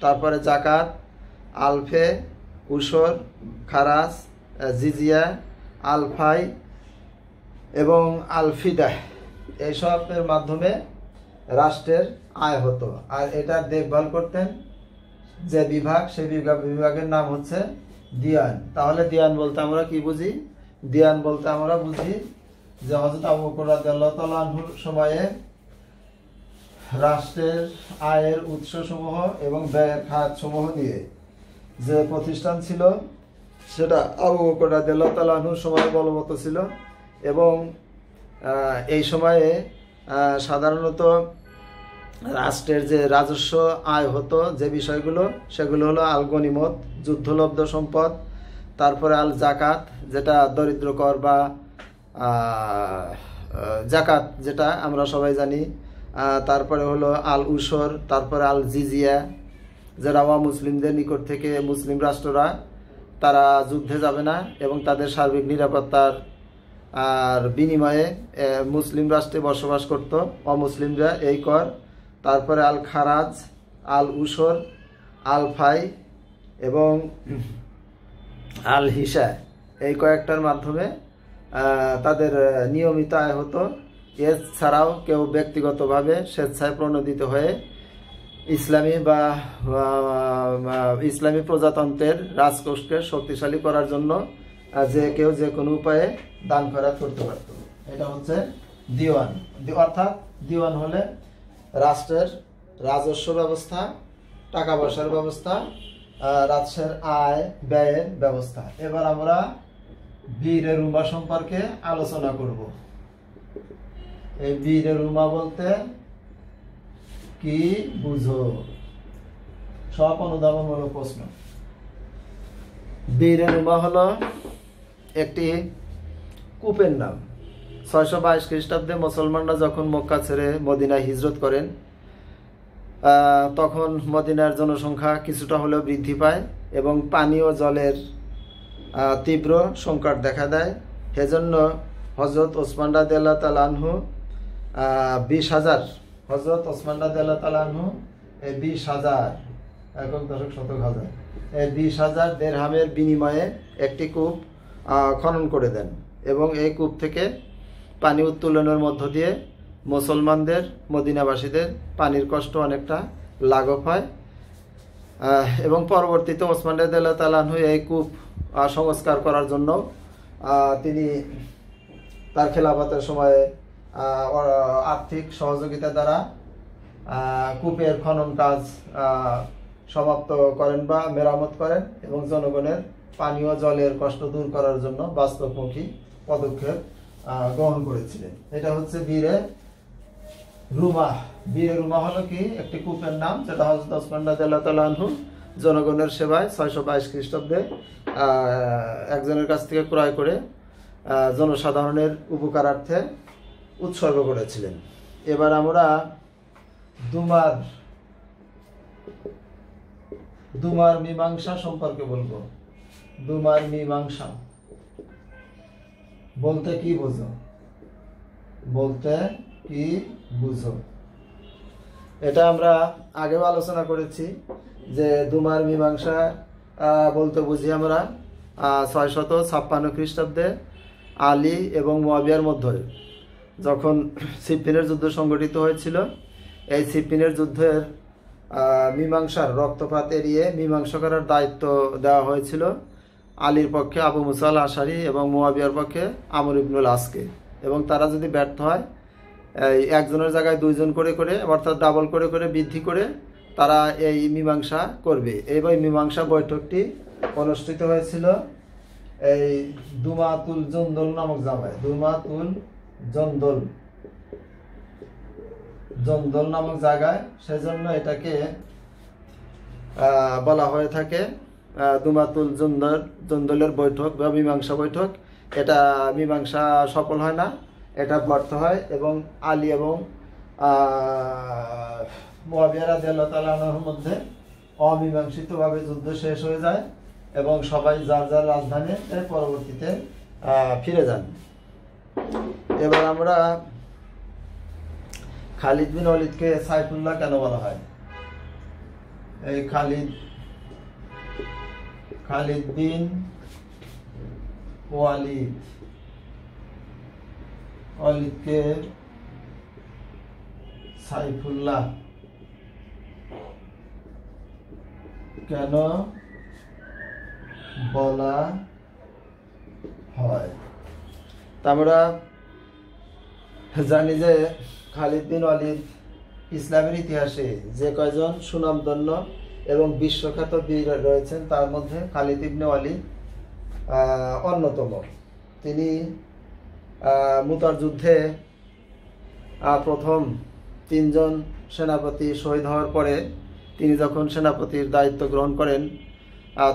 তারপরে জাকাত, আলফে, উশর, খারাজ, জিজিয়া, আলফাই এবং আলফিদা, এইসবের মাধ্যমে রাষ্ট্রের আয় হতো। আর এটার দেখভাল করতেন যে বিভাগ, সেই বিভাগের নাম হচ্ছে দিয়ান। তাহলে দিয়ান বলতে আমরা কি বুঝি? দিয়ান বলতে আমরা বুঝি যে হযরত আবু বকর রাদিয়াল্লাহু তাআলা আনহুর সময়ে রাষ্ট্রের আয়ের উৎসসমূহ এবং ব্যয়ের খাতসমূহ নিয়ে যে প্রতিষ্ঠান ছিল সেটা আবু বকর রাদিয়াল্লাহু তাআলা আনহুর সময় বলবৎ ছিল। এবং এই সময়ে সাধারণত রাষ্ট্রের যে রাজস্ব আয় হতো যে বিষয়গুলো, সেগুলো হলো আল গনিমত, যুদ্ধলব্ধ সম্পদ, তারপরে আল জাকাত যেটা দরিদ্র কর বা জাকাত যেটা আমরা সবাই জানি, তারপরে হলো আল উশর, তারপরে আল জিজিয়া যারা মুসলিমদের নিকট থেকে মুসলিম রাষ্ট্ররা তারা যুদ্ধে যাবে না এবং তাদের সার্বিক নিরাপত্তার আর বিনিময়ে মুসলিম রাষ্ট্রে বসবাস করত অমুসলিমরা, এই কর। তারপরে আল খারাজ, আল উশর, আল ফাই এবং আল হিসা, এই কয়েকটার মাধ্যমে তাদের নিয়মিত আয় হতো। এছাড়াও কেউ ব্যক্তিগতভাবে স্বেচ্ছায় প্রণোদিত হয়ে ইসলামী বা ইসলামী প্রজাতন্ত্রের রাজকোষকে শক্তিশালী করার জন্য যে কেউ যে কোনো উপায়ে দান খয়রাত করতে পারত। এটা হচ্ছে দিওয়ান। অর্থাৎ দিওয়ান হলে রাষ্ট্রের রাজস্ব ব্যবস্থা, টাকা পয়সার ব্যবস্থা, রাষ্ট্রের আয় ব্যয়ের ব্যবস্থা। এবার আমরা বীরে রুমা সম্পর্কে আলোচনা করব। এই বীরে রুমা বলতে কি বুঝো? সব অনুধাবনমূলক প্রশ্ন। বীরে রুমা হলো একটি কূপের নাম। 622 খ্রিস্টাব্দে মুসলমানরা যখন মক্কা ছেড়ে মদিনায় হিজরত করেন, তখন মদিনার জনসংখ্যা কিছুটা হলেও বৃদ্ধি পায় এবং পানি ও জলের তীব্র সংকট দেখা দেয়। সেজন্য হযরত ওসমান রাদিয়াল্লাহু তাআলা আনহু 20,000, হযরত ওসমান রাদিয়াল্লাহু তাআলা আনহু 20,000, একক দশক শতক হাজার, 20,000 দিরহামের বিনিময়ে একটি কূপ খনন করে দেন এবং এই কূপ থেকে পানি উত্তোলনের মধ্য দিয়ে মুসলমানদের, মদিনাবাসীদের পানির কষ্ট অনেকটা লাঘব হয়। এবং পরবর্তীতে ওসমান রাদিয়াল্লাহু তাআলা আনহু এই কূপ সংস্কার করার জন্য তিনি তার খেলাফতের সময়ে আর্থিক সহযোগিতা দ্বারা কূপের খনন কাজ সমাপ্ত করেন বা মেরামত করেন এবং জনগণের পানীয় জলের কষ্ট দূর করার জন্য বাস্তবমুখী পদক্ষেপ গ্রহণ করেছিলেন। এটা হচ্ছে বীরে রুমা। বীরে রুমা হলো কি? একটি কূপের নাম যেটা হযরত ওসমান রাদিয়াল্লাহু তাআলা আনহু জনগণের সেবায় 622 খ্রিস্টাব্দে একজনের কাছ থেকে ক্রয় করে জনসাধারণের উপকারার্থে উৎসর্গ করেছিলেন। এবার আমরা দুমার মীমাংসা সম্পর্কে বলবো। দুমার মীমাংসা বলতে কি বুঝো? বলতে কি বুঝো? এটা আমরা আগেও আলোচনা করেছি যে দুমার মীমাংসা বলতে বুঝি আমরা 656 খ্রিস্টাব্দে আলী এবং মুয়াবিয়ার মধ্যে যখন সিফিনের যুদ্ধ সংগঠিত হয়েছিল, এই সিফিনের যুদ্ধের মীমাংসার রক্তপাত এড়িয়ে মীমাংসা করার দায়িত্ব দেওয়া হয়েছিল আলীর পক্ষে আবু মুসা আল আশারি এবং মুয়াবিয়ার পক্ষে আমর ইবনুল আসকে। এবং তারা যদি ব্যর্থ হয়, এই একজনের জায়গায় দুইজন করে করে অর্থাৎ ডাবল করে করে বৃদ্ধি করে তারা এই মীমাংসা করবে। এইভাবে মীমাংসা বৈঠকটি অনুষ্ঠিত হয়েছিল এই দুমাতুল জন্দল নামক জায়গায়। দুমাতুল জন্দল নামক জায়গায়, সেজন্য এটাকে বলা হয়ে থাকে দুমাতুল জন্দলের বৈঠক বা মীমাংসা বৈঠক। এটা মীমাংসা সফল হয় না, এটা ব্যর্থ হয় এবং আলী এবং মুয়াবিয়া রাদিয়াল্লাহু তাআলা আনহুর মধ্যে অমীমাংসিতভাবে যুদ্ধ শেষ হয়ে যায় এবং সবাই যার যার রাজধানীতে পরবর্তীতে ফিরে যান। এবার আমরা খালিদ বিন ওয়ালিদকে সাইফুল্লাহ কেন বলা হয়? এই খালিদ বিন ওয়ালিদকে সাইফুল্লাহ কেন বলা হয়? তা আমরা জানি যে খালিদ বিন ওয়ালিদ ইসলামের ইতিহাসে যে কয়জন সুনামধন্য এবং বিশ্বখ্যাত বীর রয়েছেন তার মধ্যে খালিদ ইবনে ওয়ালিদ অন্যতম। তিনি মুতার যুদ্ধে প্রথম 3 জন সেনাপতি শহীদ হওয়ার পরে তিনি যখন সেনাপতির দায়িত্ব গ্রহণ করেন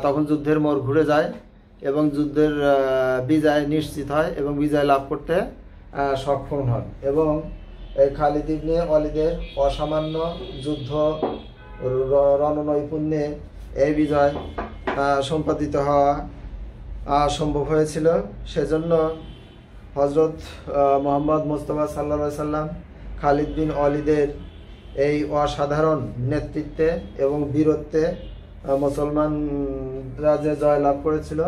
তখন যুদ্ধের মোড় ঘুরে যায় এবং যুদ্ধের বিজয় নিশ্চিত হয় এবং বিজয় লাভ করতে সক্ষম হন। এবং এই খালিদ ইবনে ওয়ালিদের অসামান্য যুদ্ধ রণনৈপুণ্যে এই বিজয় সম্পাদিত হওয়া সম্ভব হয়েছিল। সেজন্য হযরত মুহাম্মদ মুস্তাফা সাল্লাল্লাহু আলাইহি সাল্লাম খালিদ বিন ওয়ালিদের এই অসাধারণ নেতৃত্বে এবং বীরত্বে মুসলমানরা যে জয় লাভ করেছিল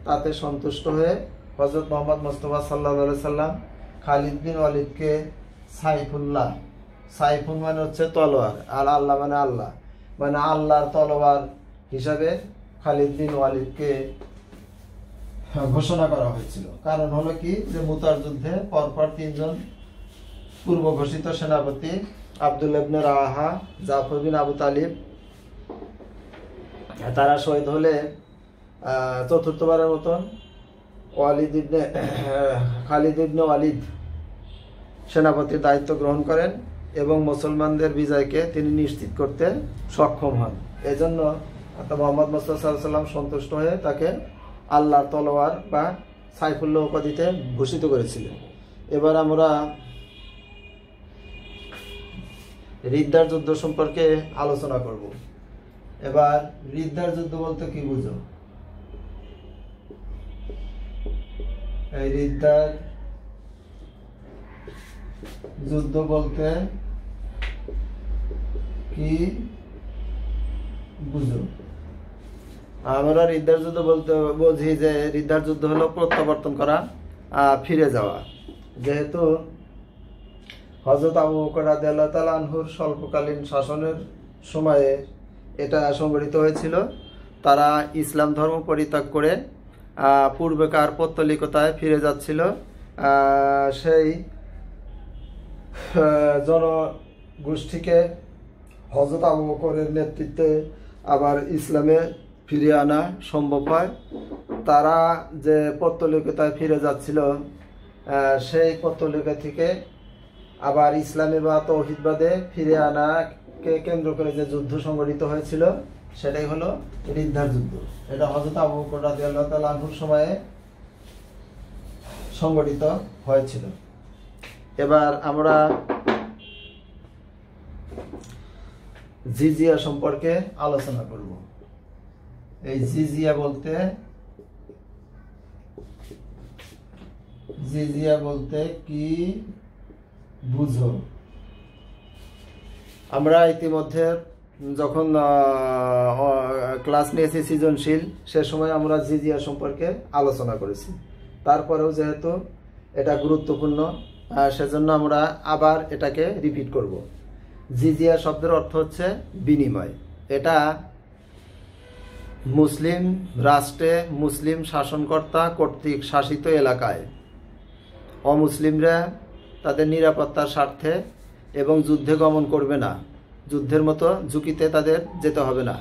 তাতে সন্তুষ্ট হয়ে হযরত মুহাম্মদ মুস্তাফা সাল্লাল্লাহু আলাইহি সাল্লাম খালিদ বিন ওয়ালিদকে সাইফুল্লাহ, সাইফুন মানে হচ্ছে তলোয়ার আর আল্লাহ মানে আল্লাহ, মানে আল্লাহর তলোয়ার হিসাবে খালিদ বিন ওয়ালিদকে ঘোষণা করা হয়েছিল। কারণ হলো কি, যে মুতার যুদ্ধে পরপর 3 জন পূর্ব ঘোষিত সেনাপতি আব্দুল্লাহ ইবনে রাওয়াহা, জাফর বিন আবু তালিব তারা শহীদ হলে চতুর্থবারের মতন খালিদ ইবনে ওয়ালিদ সেনাপতির দায়িত্ব গ্রহণ করেন এবং মুসলমানদের বিজয়কে তিনি নিশ্চিত করতে সক্ষম হন। এজন্য মুহাম্মদ মুস্তাফা সাল্লাল্লাহু আলাইহি ওয়াসাল্লাম সন্তুষ্ট হয়ে তাকে আল্লাহর তলোয়ার বা সাইফুল্লাহ উপাধিতে ভূষিত করেছিলেন। এবার আমরা রিদ্দার যুদ্ধ সম্পর্কে আলোচনা করব। এবার রিদ্দার যুদ্ধ বলতে কি বুঝো? এই রিদ্দার যুদ্ধ বলতে কি বুঝো? আমরা রিদ্দার যুদ্ধ বলতে বুঝি যে রিদ্দার যুদ্ধ হলো প্রত্যাবর্তন করা, ফিরে যাওয়া। যেহেতু হযরত আবু বকর রাদিয়াল্লাহু তাআলা আনহুর স্বল্পকালীন শাসনের সময়ে এটা সংঘটিত হয়েছিল, তারা ইসলাম ধর্ম পরিত্যাগ করে পূর্বেকার পৌত্তলিকতায় ফিরে যাচ্ছিল। সেই জনগোষ্ঠীকে হযরত আবু বকরের নেতৃত্বে আবার ইসলামে ফিরিয়ে আনা সম্ভব হয়। তারা যে পৌত্তলিকতায় ফিরে যাচ্ছিল সেই পৌত্তলিকা থেকে আবার ইসলামে বা তৌহিদবাদে ফিরে আনাকে কেন্দ্র করে যে যুদ্ধ সংঘটিত হয়েছিল সেটাই হলো রিদ্দার যুদ্ধ। এটা হযরত আবু বকর রাদিয়াল্লাহু তাআলা আনহুর সময়ে সংঘটিত হয়েছিল। এবার আমরা জিজিয়া সম্পর্কে আলোচনা করব। এই জিজিয়া বলতে কি বুঝো? আমরা ইতিমধ্যে যখন ক্লাস নিয়েছি সৃজনশীল, সে সময় আমরা জিজিয়া সম্পর্কে আলোচনা করেছি। তারপরেও যেহেতু এটা গুরুত্বপূর্ণ, সেজন্য আমরা আবার এটাকে রিপিট করব। জিজিয়া শব্দের অর্থ হচ্ছে বিনিময়। এটা মুসলিম রাষ্ট্রে মুসলিম শাসনকর্তা কর্তৃক শাসিত এলাকায় অমুসলিমরা তাদের নিরাপত্তার স্বার্থে এবং যুদ্ধে গমন করবে না, যুদ্ধের মতো ঝুঁকিতে তাদের যেতে হবে না,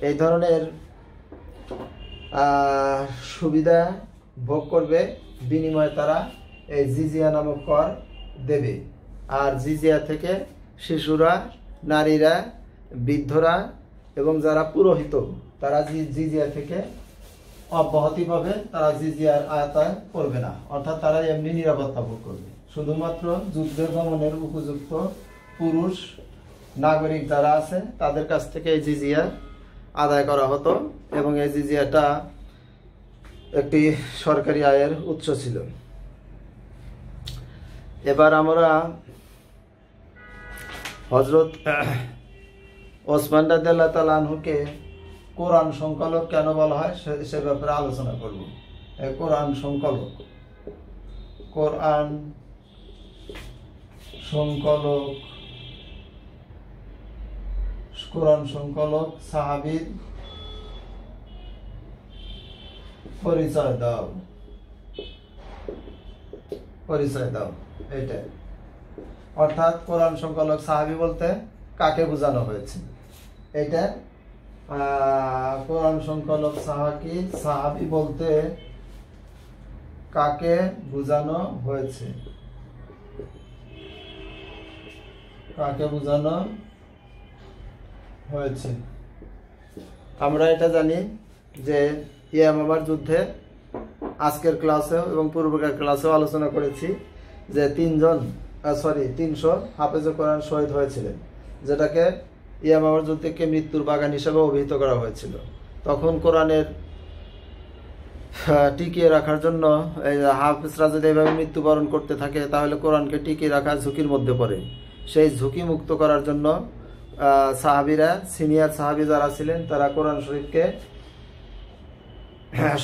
এই ধরনের সুবিধা ভোগ করবে। বিনিময়ে তারা এই জিজিয়া নামক কর দেবে। আর জিজিয়া থেকে শিশুরা, নারীরা, বৃদ্ধরা এবং যারা পুরোহিত তারা জিজিয়া থেকে অব্যাহতি পাবে, তারা জিজিয়ার আওতায় পড়বে না, অর্থাৎ তারা এমনি নিরাপত্তা ভোগ করবে। শুধুমাত্র যুদ্ধে গমনের উপযুক্ত পুরুষ নাগরিক যারা আছে তাদের কাছ থেকে এই জিজিয়া আদায় করা হতো এবং এই জিজিয়াটা একটি সরকারি আয়ের উৎস ছিল। এবার আমরা হযরত ওসমান রাদিয়াল্লাহু তাআলা আনহুকে কোরআন সংকলক কেন বলা হয় সে ব্যাপারে আলোচনা করব। কোরআন সংকলক, কোরআন সংকলক, কোরআন সংকলক সাহাবীর পরিচয় দাও, পরিচয় দাও। এইটা অর্থাৎ কোরআন সংকলক সাহাবী বলতে কাকে বোঝানো হয়েছে, এটা কোরআন সংকলক সাহাবী বলতে কাকে বোঝানো হয়েছে, কাকে বোঝানো হয়েছে। আমরা এটা জানি যে ইয়ামামার যুদ্ধে আজকের ক্লাসেও এবং পূর্বকার ক্লাসেও আলোচনা করেছি যে 300 হাফেজে কোরআন শহীদ হয়েছিলেন, যেটাকে ইয়ামামার যুদ্ধকে মৃত্যুর বাগান হিসেবে অভিহিত করা হয়েছিল। তখন কোরআনের টিকিয়ে রাখার জন্য হাফেজরা যদি এভাবে মৃত্যুবরণ করতে থাকে তাহলে কোরআনকে টিকিয়ে রাখা ঝুঁকির মধ্যে পড়ে। সেই ঝুঁকি মুক্ত করার জন্য সাহাবীরা, সিনিয়র সাহাবী যারা ছিলেন তারা কোরআন শরীফকে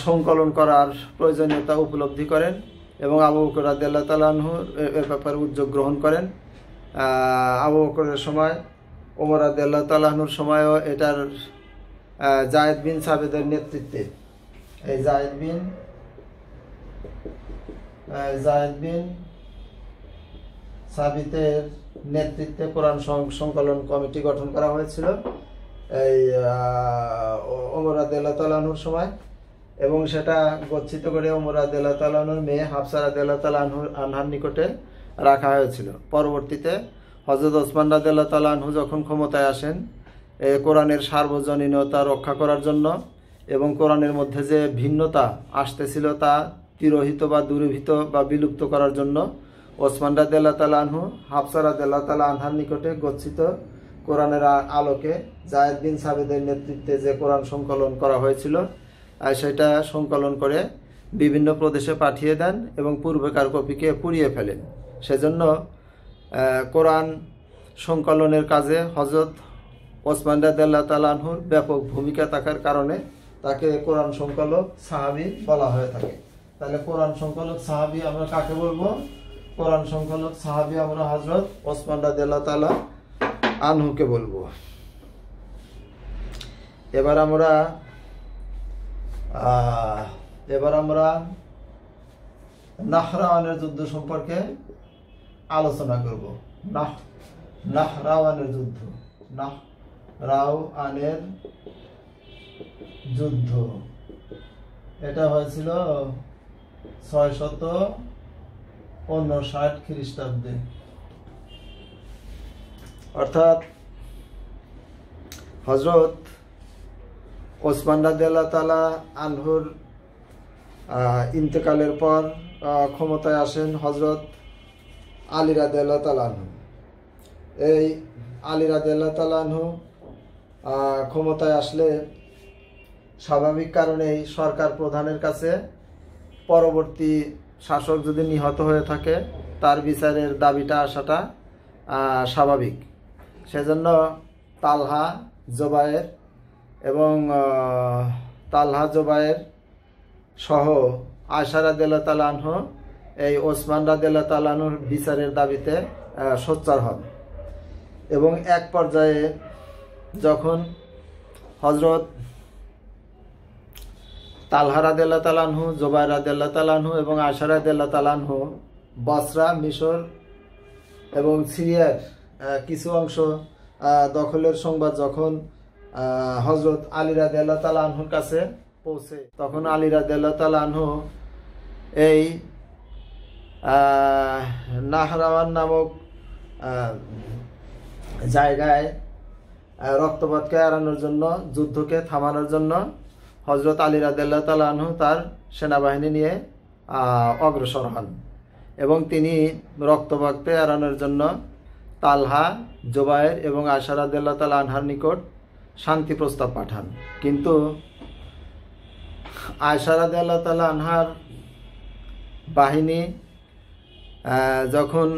সংকলন করার প্রয়োজনীয়তা উপলব্ধি করেন এবং আবু বকর রাদিয়াল্লাহু তাআলা আনহু এর ব্যাপারে উদ্যোগ গ্রহণ করেন। আবু বকরের সময়, ওমর রাদিয়াল্লাহু তাআলা আনহুর সময়ও এটার যায়েদ বিন সাবিতের নেতৃত্বে, এই যায়েদ বিন সাবিতের নেতৃত্বে কোরআন সংকলন কমিটি গঠন করা হয়েছিল এই ওমর রাদিয়াল্লাহু তাআলা আনহুর সময়, এবং সেটা গচ্ছিত করে ওমর রাদিয়াল্লাহু তাআলা আনহুর মেয়ে হাফসা রাদিয়াল্লাহু তাআলা আনহার নিকটে রাখা হয়েছিল। পরবর্তীতে হযরত ওসমান রাদিয়াল্লাহু তাআলা আনহু যখন ক্ষমতায় আসেন, কোরআনের সার্বজনীনতা রক্ষা করার জন্য এবং কোরআনের মধ্যে যে ভিন্নতা আসতেছিল তা তিরোহিত বা দূরীভূত বা বিলুপ্ত করার জন্য ওসমান রাদিয়াল্লাহু তাআলা আনহু হাফসা রাদিয়াল্লাহু তাআলা আনহার নিকটে গচ্ছিত কোরআনের আলোকে যায়েদ বিন সাবিতের নেতৃত্বে যে কোরআন সংকলন করা হয়েছিল সেটা সংকলন করে বিভিন্ন প্রদেশে পাঠিয়ে দেন এবং পূর্বেকার কপিকে পুড়িয়ে ফেলেন। সেজন্য কোরআন সংকলনের কাজে হযরত ওসমান রাদিয়াল্লাহু তাআলা আনহুর ব্যাপক ভূমিকা থাকার কারণে তাকে কোরআন সংকলক সাহাবী বলা হয়ে থাকে। তাহলে কোরআন সংকলক সাহাবী আমরা কাকে বলবো? কোরআন সংকলক সাহাবী আমরা হযরত ওসমান রাদিয়াল্লাহু তাআলা আনহুকে বলবো। এবার আমরা নাহরাওয়ানের যুদ্ধ সম্পর্কে আলোচনা করব। নাহরাওয়ানের যুদ্ধ, নাহরাওয়ানের যুদ্ধ এটা হয়েছিল 659 খ্রিস্টাব্দে, অর্থাৎ হযরত ওসমান রাদিয়াল্লাহু তাআলা আনহুর ইন্তেকালের পর ক্ষমতায় আসেন হযরত আলী রাদিয়াল্লাহু তাআলা আনহু। এই আলী রাদিয়াল্লাহু তাআলা আনহু ক্ষমতায় আসলে স্বাভাবিক কারণেই সরকার প্রধানের কাছে পরবর্তী শাসক যদি নিহত হয়ে থাকে তার বিচারের দাবিটা আসাটা স্বাভাবিক। সেজন্য তালহা জোবায়ের সহ আয়েশা রাদিয়াল্লাহু তাআলা আনহু এই ওসমান রাদিয়াল্লাহু তাআলা আনহুর বিচারের দাবিতে সোচ্চার হন এবং এক পর্যায়ে যখন হযরত তালহা রাদিয়াল্লাহু তাআলা আনহু, জুবাইর রাদিয়াল্লাহু তাআলা আনহু এবং আয়েশা রাদিয়াল্লাহু তাআলা আনহু বসরা, মিশর এবং সিরিয়ার কিছু অংশ দখলের সংবাদ যখন হযরত আলী রাদিয়াল্লাহু তাআলা আনহুর কাছে পৌঁছে, তখন আলী রাদিয়াল্লাহু তাআলা আনহু এই নাহরাওয়ান নামক জায়গায় রক্তপাতকে এড়ানোর জন্য, যুদ্ধকে থামানোর জন্য হযরত আলী রাদিয়াল্লাহু তাআলা আনহু তার সেনাবাহিনী নিয়ে অগ্রসর হন এবং তিনি রক্তপাতকে এড়ানোর জন্য তালহা, জুবাইর এবং আয়েশা রাদিয়াল্লাহু তাআলা আনহার নিকট শান্তি প্রস্তাব পাঠান। কিন্তু আয়েশা রাদিয়াল্লাহু তাআলা আনহার বাহিনী যখন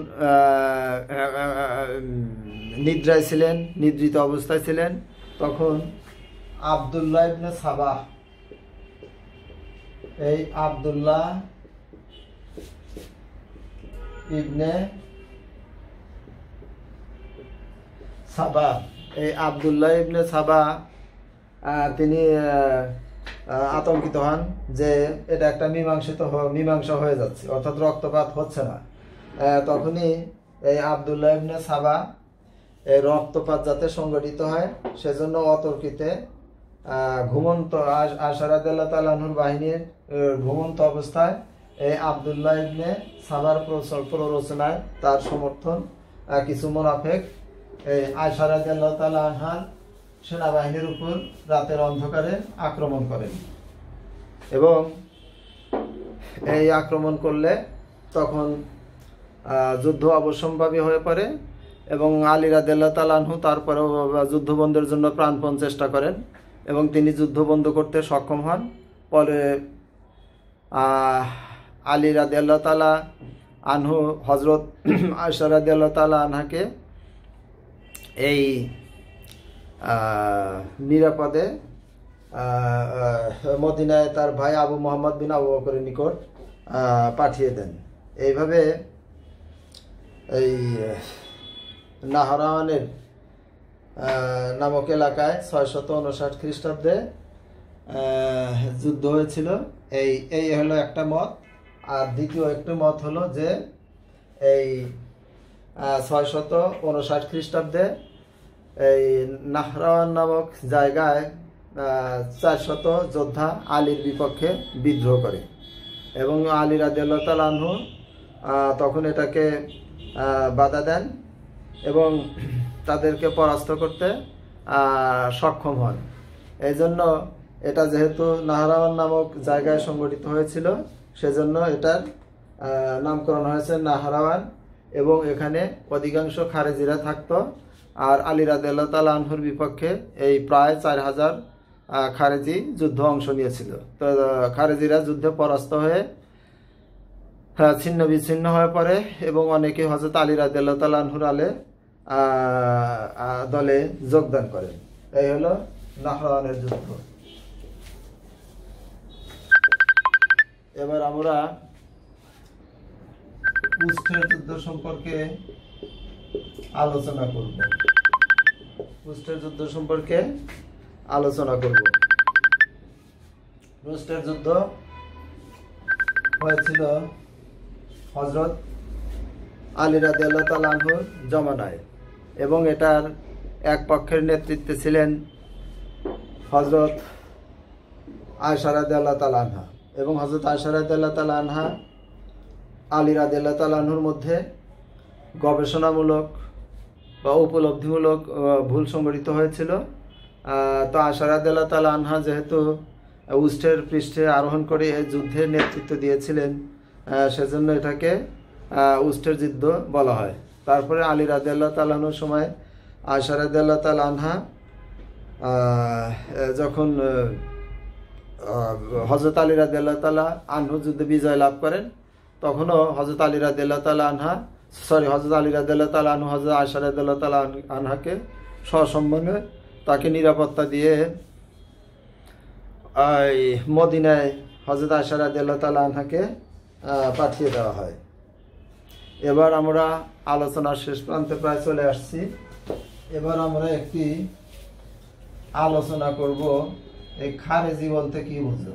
নিদ্রায় ছিলেন, নিদ্রিত অবস্থায় ছিলেন, তখন আব্দুল্লাহ ইবনে সাবাহ, এই আব্দুল্লাহ ইবনে সাবাহ, এই আব্দুল্লাহ ইবনে সাবাহ তিনি আতঙ্কিত হন যে এটা একটা মীমাংসা হয়ে যাচ্ছে, অর্থাৎ রক্তপাত হচ্ছে না। তখনই এই আব্দুল্লাহ ইবনে সাবাহ এই রক্তপাত যাতে সংগঠিত হয় সেজন্য অতর্কিতে ঘুমন্ত আয়েশা রাদিয়াল্লাহু তাআলা আনহুর বাহিনীর ঘুমন্ত অবস্থায় এই আব্দুল্লাহ ইবনে সাবাহর প্ররোচনায় তার সমর্থন কিছু মুনাফিক এই আয়েশা রাদিয়াল্লাহু তাআলা আনহার সেনাবাহিনীর উপর রাতের অন্ধকারে আক্রমণ করেন এবং এই আক্রমণ করলে তখন যুদ্ধ অবশ্যম্ভাবী হয়ে পড়ে এবং আলী রাদিয়াল্লাহু তাআলা আনহু তারপরেও যুদ্ধ বন্ধের জন্য প্রাণপণ চেষ্টা করেন এবং তিনি যুদ্ধ বন্ধ করতে সক্ষম হন। পরে আলী রাদিয়াল্লাহু তাআলা আনহু হযরত আয়েশা রাদিয়াল্লাহু তাআলা আনহাকে এই নিরাপদে মদিনায় তার ভাই আবু মুহাম্মদ বিন আবু বকরের নিকট পাঠিয়ে দেন। এইভাবে এই নাহরাওয়ানের নামক এলাকায় 659 খ্রিস্টাব্দে যুদ্ধ হয়েছিল। এই হলো একটা মত। আর দ্বিতীয় একটি মত হলো যে এই 659 খ্রিস্টাব্দে এই নাহরাওয়ান নামক জায়গায় 400 যোদ্ধা আলীর বিপক্ষে বিদ্রোহ করে এবং আলী রাদিয়াল্লাহু তাআলা আনহু তখন এটাকে বাধা দেন এবং তাদেরকে পরাস্ত করতে সক্ষম হন। এই জন্য এটা যেহেতু নাহরাওয়ান নামক জায়গায় সংগঠিত হয়েছিল সেজন্য এটার নামকরণ হয়েছে নাহরাওয়ান এবং এখানে অধিকাংশ খারেজিরা থাকতো। আর আলী রাদিয়াল্লাহু তাআলা আনহুর বিপক্ষে এই প্রায় 4000 খারেজি যুদ্ধ অংশ নিয়েছিল। তো খারেজিরা যুদ্ধে পরাস্ত হয়ে ছিন্ন বিচ্ছিন্ন হয়ে পড়ে এবং অনেকে হযরত আলী রাদিয়াল্লাহু তাআলা আনহুর দলে যোগদান করেন। এই হলো নাহরাওয়ানের যুদ্ধ। এবার আমরা কুষ্ঠের যুদ্ধ সম্পর্কে আলোচনা করব। কুষ্ঠের যুদ্ধ সম্পর্কে আলোচনা করব। কুষ্ঠের যুদ্ধ হয়েছিল হযরত আলী রাদিয়াল্লাহু তাআলা আনহুর জমানায় এবং এটার এক পক্ষের নেতৃত্বে ছিলেন হযরত আয়েশা রাদিয়াল্লাহু তাআলা আনহা এবং হযরত আয়েশা রাদিয়াল্লাহু তাআলা আনহা আলী রাদিয়াল্লাহু তাআলা আনহুর মধ্যে গবেষণামূলক বা উপলব্ধিমূলক ভুল সংঘটিত হয়েছিল। তো আয়েশা রাদিয়াল্লাহু তাআলা আনহা যেহেতু উষ্টের পৃষ্ঠে আরোহণ করে এই যুদ্ধে নেতৃত্ব দিয়েছিলেন সেজন্য এটাকে উষ্টের যুদ্ধ বলা হয়। তারপরে আলী রাদিয়াল্লাহু তাআলা আনহুর সময় আয়েশা রাদিয়াল্লাহু তাআলা আনহা যখন হযরত আলী রাদিয়াল্লাহু তাআলা আনহু যুদ্ধে বিজয় লাভ করেন তখনও হযরত আলী রাদিয়াল্লাহু তাআলা আনহু হযরত আয়েশা রাদিয়াল্লাহু তাআলা আনহাকে সসম্মানে তাকে নিরাপত্তা দিয়ে মদিনায় হযরত আয়েশা রাদিয়াল্লাহু তাআলা আনহাকে পাঠিয়ে দেওয়া হয়। এবার আমরা আলোচনার শেষ প্রান্তে প্রায় চলে আসছি। এবার আমরা একটি আলোচনা করব এই খারেজি বলতে কি বুঝো।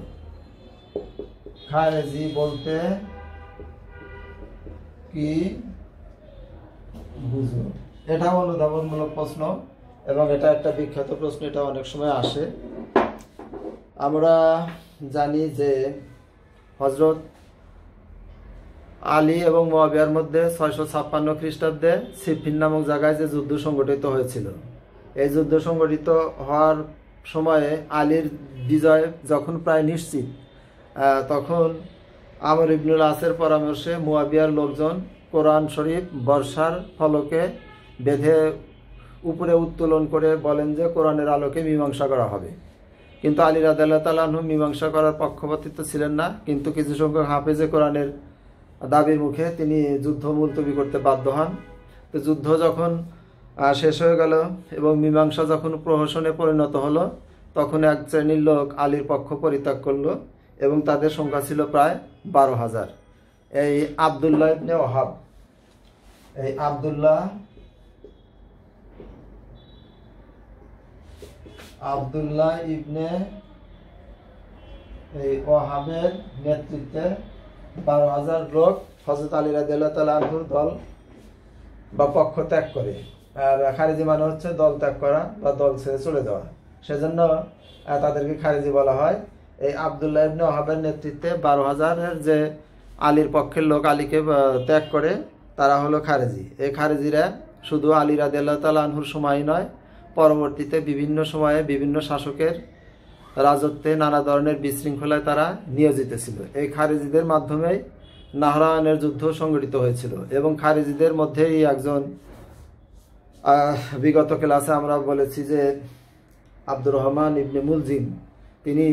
খারেজি বলতে কি বুঝো, এটা অনুধাবনমূলক প্রশ্ন এবং এটা একটা বিখ্যাত প্রশ্ন, এটা অনেক সময় আসে। আমরা জানি যে হযরত আলী এবং মুয়াবিয়ার মধ্যে 656 খ্রিস্টাব্দে সিফিন নামক জায়গায় যে যুদ্ধ সংগঠিত হয়েছিল, এই যুদ্ধ সংগঠিত হওয়ার সময়ে আলীর বিজয় যখন প্রায় নিশ্চিত, তখন আমর ইবনুল আসের পরামর্শে মুয়াবিয়ার লোকজন কোরআন শরীফ বর্ষার ফলকে বেঁধে উপরে উত্তোলন করে বলেন যে কোরআনের আলোকে মীমাংসা করা হবে। কিন্তু আলী রাদিয়াল্লাহু তাআলা আনহু মীমাংসা করার পক্ষপাতিত্ব ছিলেন না, কিন্তু কিছু সংখ্যক হাফেজে কোরআনের দাবির মুখে তিনি যুদ্ধ মুলতবি করতে বাধ্য হন। তো যুদ্ধ যখন শেষ হয়ে গেল এবং মীমাংসা যখন প্রহসনে পরিণত হলো, তখন এক শ্রেণীর লোক আলীর পক্ষ পরিত্যাগ করলো এবং তাদের সংখ্যা ছিল প্রায় 12,000। এই আব্দুল্লাহ ইবনে ওহাব, এই আব্দুল্লাহ ইবনে এই ওহাবের নেতৃত্বে 12,000 লোক হযরত আলী রাদিয়াল্লাহু তাআলা আনহুর দল বা পক্ষ ত্যাগ করে। আর খারিজি মানে হচ্ছে দল ত্যাগ করা বা দল ছেড়ে চলে যাওয়া, সেজন্য তাদেরকে খারিজি বলা হয়। এই আব্দুল্লাহ ইবনে ওহাবের নেতৃত্বে 12,000-এর যে আলীর পক্ষের লোক আলীকে ত্যাগ করে, তারা হলো খারিজি। এই খারিজিরা শুধু আলী রাদিয়াল্লাহু তাআলা আনহুর সময় নয়, পরবর্তীতে বিভিন্ন সময়ে বিভিন্ন শাসকের রাজত্বে নানা ধরনের বিশৃঙ্খলায় তারা নিয়োজিত ছিল। এই খারিজিদের মাধ্যমেই নাহরাওয়ানের যুদ্ধ সংগঠিত হয়েছিল এবং খারিজিদের মধ্যেই একজন, বিগত ক্লাসে আমরা বলেছি যে আব্দুর রহমান ইবনে মুলজিম, তিনি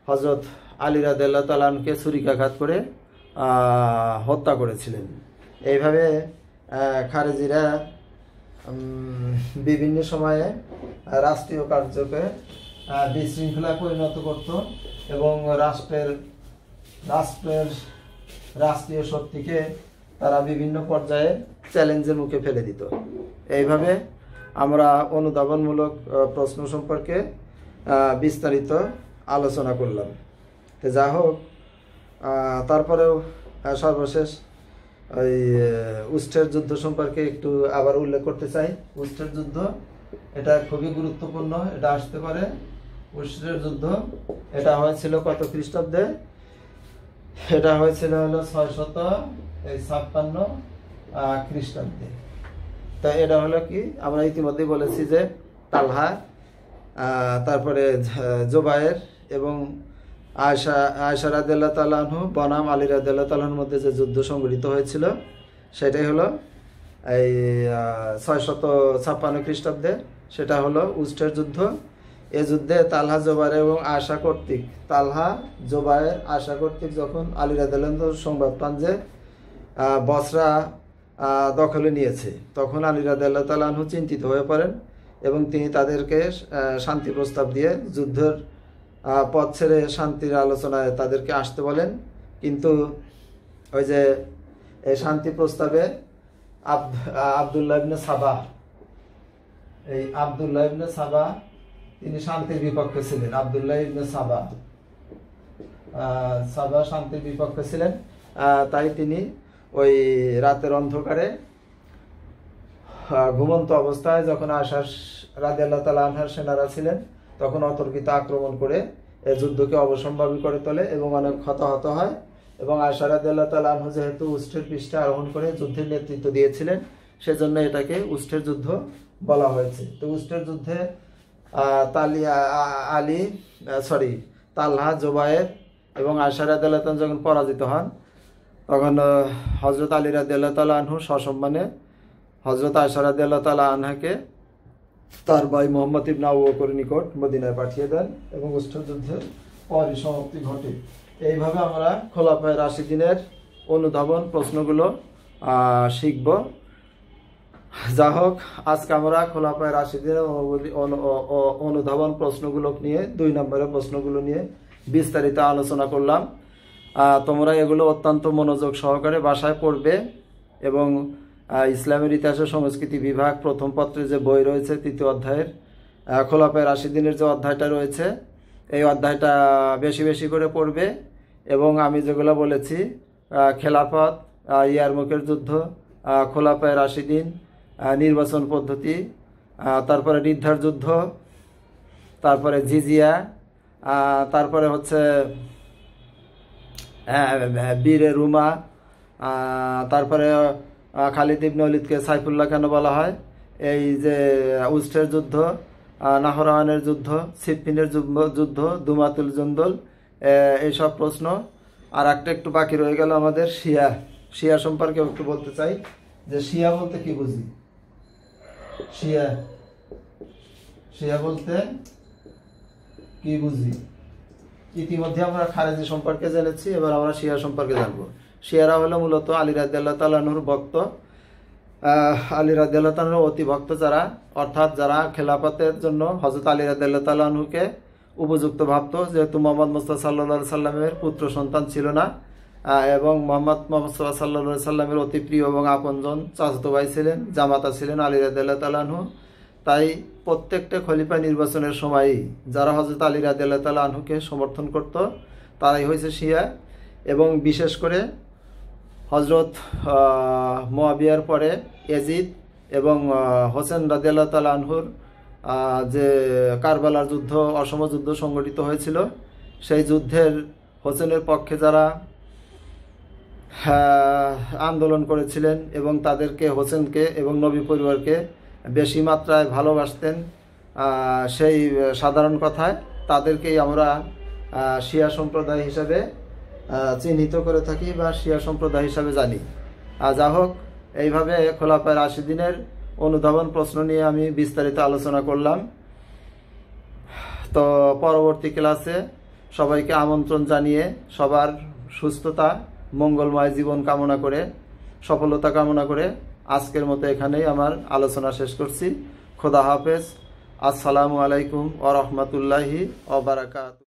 হযরত আলী রাদিয়াল্লাহু তাআলা আনহুকে ছুরিকাঘাত করে হত্যা করেছিলেন। এইভাবে খারিজিরা বিভিন্ন সময়ে রাষ্ট্রীয় কার্যকে বিশৃঙ্খলায় পরিণত করত এবং রাষ্ট্রীয় শক্তিকে তারা বিভিন্ন পর্যায়ে চ্যালেঞ্জের মুখে ফেলে দিত। এইভাবে আমরা অনুধাবনমূলক প্রশ্ন সম্পর্কে বিস্তারিত আলোচনা করলাম। তো যা হোক, তারপরেও সর্বশেষ ওই উষ্ট্রের যুদ্ধ সম্পর্কে একটু আবার উল্লেখ করতে চাই। উষ্ট্রের যুদ্ধ এটা খুবই গুরুত্বপূর্ণ, এটা আসতে পারে। উষ্ট্রের যুদ্ধ এটা হয়েছিল কত খ্রিস্টাব্দে? এটা হয়েছিল হলো 656 খ্রিস্টাব্দে। তা এটা হলো কি, আমরা ইতিমধ্যে বলেছি যে তালহা, তারপরে জুবায়ের এবং আয়েশা রাদিয়াল্লাহু তাআলা আনহু বনাম আলী রাদিয়াল্লাহু তাআলা আনহুর মধ্যে যে যুদ্ধ সংঘটিত হয়েছিল, সেটাই হলো এই 656 খ্রিস্টাব্দে। সেটা হলো উষ্ট্রের যুদ্ধ। এই যুদ্ধে তালহা, জুবায়ের এবং আয়েশা কর্তৃক, তালহা, জুবায়ের, আয়েশা কর্তৃক যখন আলী রাদিয়াল্লাহু আনহু সংবাদ পান যে বসরা দখলে নিয়েছে, তখন আলী রাদিয়াল্লাহু তাআলা আনহু চিন্তিত হয়ে পড়েন এবং তিনি তাদেরকে শান্তি প্রস্তাব দিয়ে যুদ্ধের পথ ছেড়ে শান্তির আলোচনায় তাদেরকে আসতে বলেন। কিন্তু ওই যে এই শান্তি প্রস্তাবে আব্দুল্লাহ ইবনে সাবা, এই আব্দুল্লাহ ইবনে সাবা তিনি শান্তির বিপক্ষে ছিলেন। আব্দুল্লাহ ইবনে সাবা শান্তির বিপক্ষে ছিলেন। তাই তিনি ওই রাতের অন্ধকারে ঘুমন্ত অবস্থায় যখন আয়েশা রাদিয়াল্লাহু তাআলা আনহার সেনারা ছিলেন, তখন অতর্কিত আক্রমণ করে এই যুদ্ধকে অবসম্ভাবী করে তোলে এবং অনেক হতাহত হয়। এবং আয়েশা রাদিয়াল্লাহু তাআলা আনহু যেহেতু উষ্ট্রের পৃষ্ঠে আরোহণ করে যুদ্ধের নেতৃত্ব দিয়েছিলেন, সেজন্য এটাকে উষ্ট্রের যুদ্ধ বলা হয়েছে। তো উষ্ট্রের যুদ্ধে তালহা, জুবায়ের এবং আয়েশা রাদিয়াল্লাহু তাআলা যখন পরাজিত হন, তখন হযরত আলী রাদিয়াল্লাহু তাআলা আনহু সসম্মানে হযরত আয়েশা রাদিয়াল্লাহু তাআলা আনহাকে তার ভাই মুহাম্মদ ইবনে আবু বকরের নিকট মদিনায় পাঠিয়ে দেন এবং উষ্ট্রের যুদ্ধের পরিসমাপ্তি ঘটে। এইভাবে আমরা খোলাফায়ে রাশিদিনের অনুধাবন প্রশ্নগুলো শিখব। যা হোক, আজকে আমরা খোলাফায়ে রাশিদিনের অনুধাবন প্রশ্নগুলো নিয়ে 2 নম্বরের প্রশ্নগুলো নিয়ে বিস্তারিত আলোচনা করলাম। তোমরা এগুলো অত্যন্ত মনোযোগ সহকারে বাসায় পড়বে এবং ইসলামের ইতিহাস ও সংস্কৃতি বিভাগ প্রথম পত্রের যে বই রয়েছে 3য় অধ্যায়ের খোলাফায়ে রাশিদিনের যে অধ্যায়টা রয়েছে এই অধ্যায়টা বেশি বেশি করে পড়বে। এবং আমি যেগুলো বলেছি খেলাফত, ইয়ারমুকের যুদ্ধ, খোলাফায়ে রাশিদিন, নির্বাচন পদ্ধতি, তারপরে রিদ্ধার যুদ্ধ, তারপরে জিজিয়া, তারপরে হচ্ছে বীরে রুমা, তারপরে খালিদ ইবনে ওলীদকে সাইফুল্লাহ কেন বলা হয়, এই যে উস্টের যুদ্ধ, নাহরাওয়ানের যুদ্ধ, সিফিনের যুদ্ধ, দুমাতুল জন্দল, এইসব প্রশ্ন। আর একটা একটু বাকি রয়ে গেল আমাদের শিয়া সম্পর্কে একটু বলতে চাই যে শিয়া বলতে কি বুঝি। শিয়া বলতে কি বুঝি? ইতিমধ্যে আমরা খারেজি সম্পর্কে জেনেছি, এবার আমরা শিয়া সম্পর্কে জানবো। শিয়ারা হলো মূলত আলী রাদিয়াল্লাহু তাআলা আনহুর ভক্ত, আলী রাদিয়াল্লাহু তাআলা আনহুর অতি ভক্ত যারা, অর্থাৎ যারা খেলাফতের জন্য হযরত আলী রাদিয়াল্লাহু তাআলা আনহুকে উপযুক্ত ভাবত, যেহেতু মোহাম্মদ মুস্তাফা সাল্লাল্লাহু আলাইহি সাল্লামের পুত্র সন্তান ছিল না এবং মোহাম্মদ মুস্তাফা সাল্লাল্লাহু আলাইহি সাল্লামের অতি প্রিয় এবং আপনজন চাচাতো ভাই ছিলেন, জামাতা ছিলেন আলী রাদিয়াল্লাহু তাআলা আনহু। তাই প্রত্যেকটা খলিফা নির্বাচনের সময়ই যারা হযরত আলী রাদিয়াল্লাহু তাআলা আনহুকে সমর্থন করত তারাই হয়েছে শিয়া। এবং বিশেষ করে হযরত মুয়াবিয়ার পরে ইয়াজিদ এবং হোসেন রাদিয়াল্লাহু তাআলা আনহুর যে কারবালার যুদ্ধ, অসম যুদ্ধ সংগঠিত হয়েছিল, সেই যুদ্ধের হোসেনের পক্ষে যারা আন্দোলন করেছিলেন এবং তাদেরকে, হোসেনকে এবং নবী পরিবারকে বেশি মাত্রায় ভালোবাসতেন, সেই সাধারণ কথায় তাদেরকেই আমরা শিয়া সম্প্রদায় হিসাবে চিহ্নিত করে থাকি বা শিয়া সম্প্রদায় হিসাবে জানি। যা হোক, এইভাবে খোলাফায়ে রাশিদিনের অনুধাবন প্রশ্ন নিয়ে আমি বিস্তারিত আলোচনা করলাম। তো পরবর্তী ক্লাসে সবাইকে আমন্ত্রণ জানিয়ে সবার সুস্থতা, মঙ্গলময় জীবন কামনা করে, সফলতা কামনা করে আজকের মতো এখানেই আমার আলোচনা শেষ করছি। খোদা হাফেজ। আসসালামু আলাইকুম ওয়া রাহমাতুল্লাহি ওয়া বারাকাতুহু।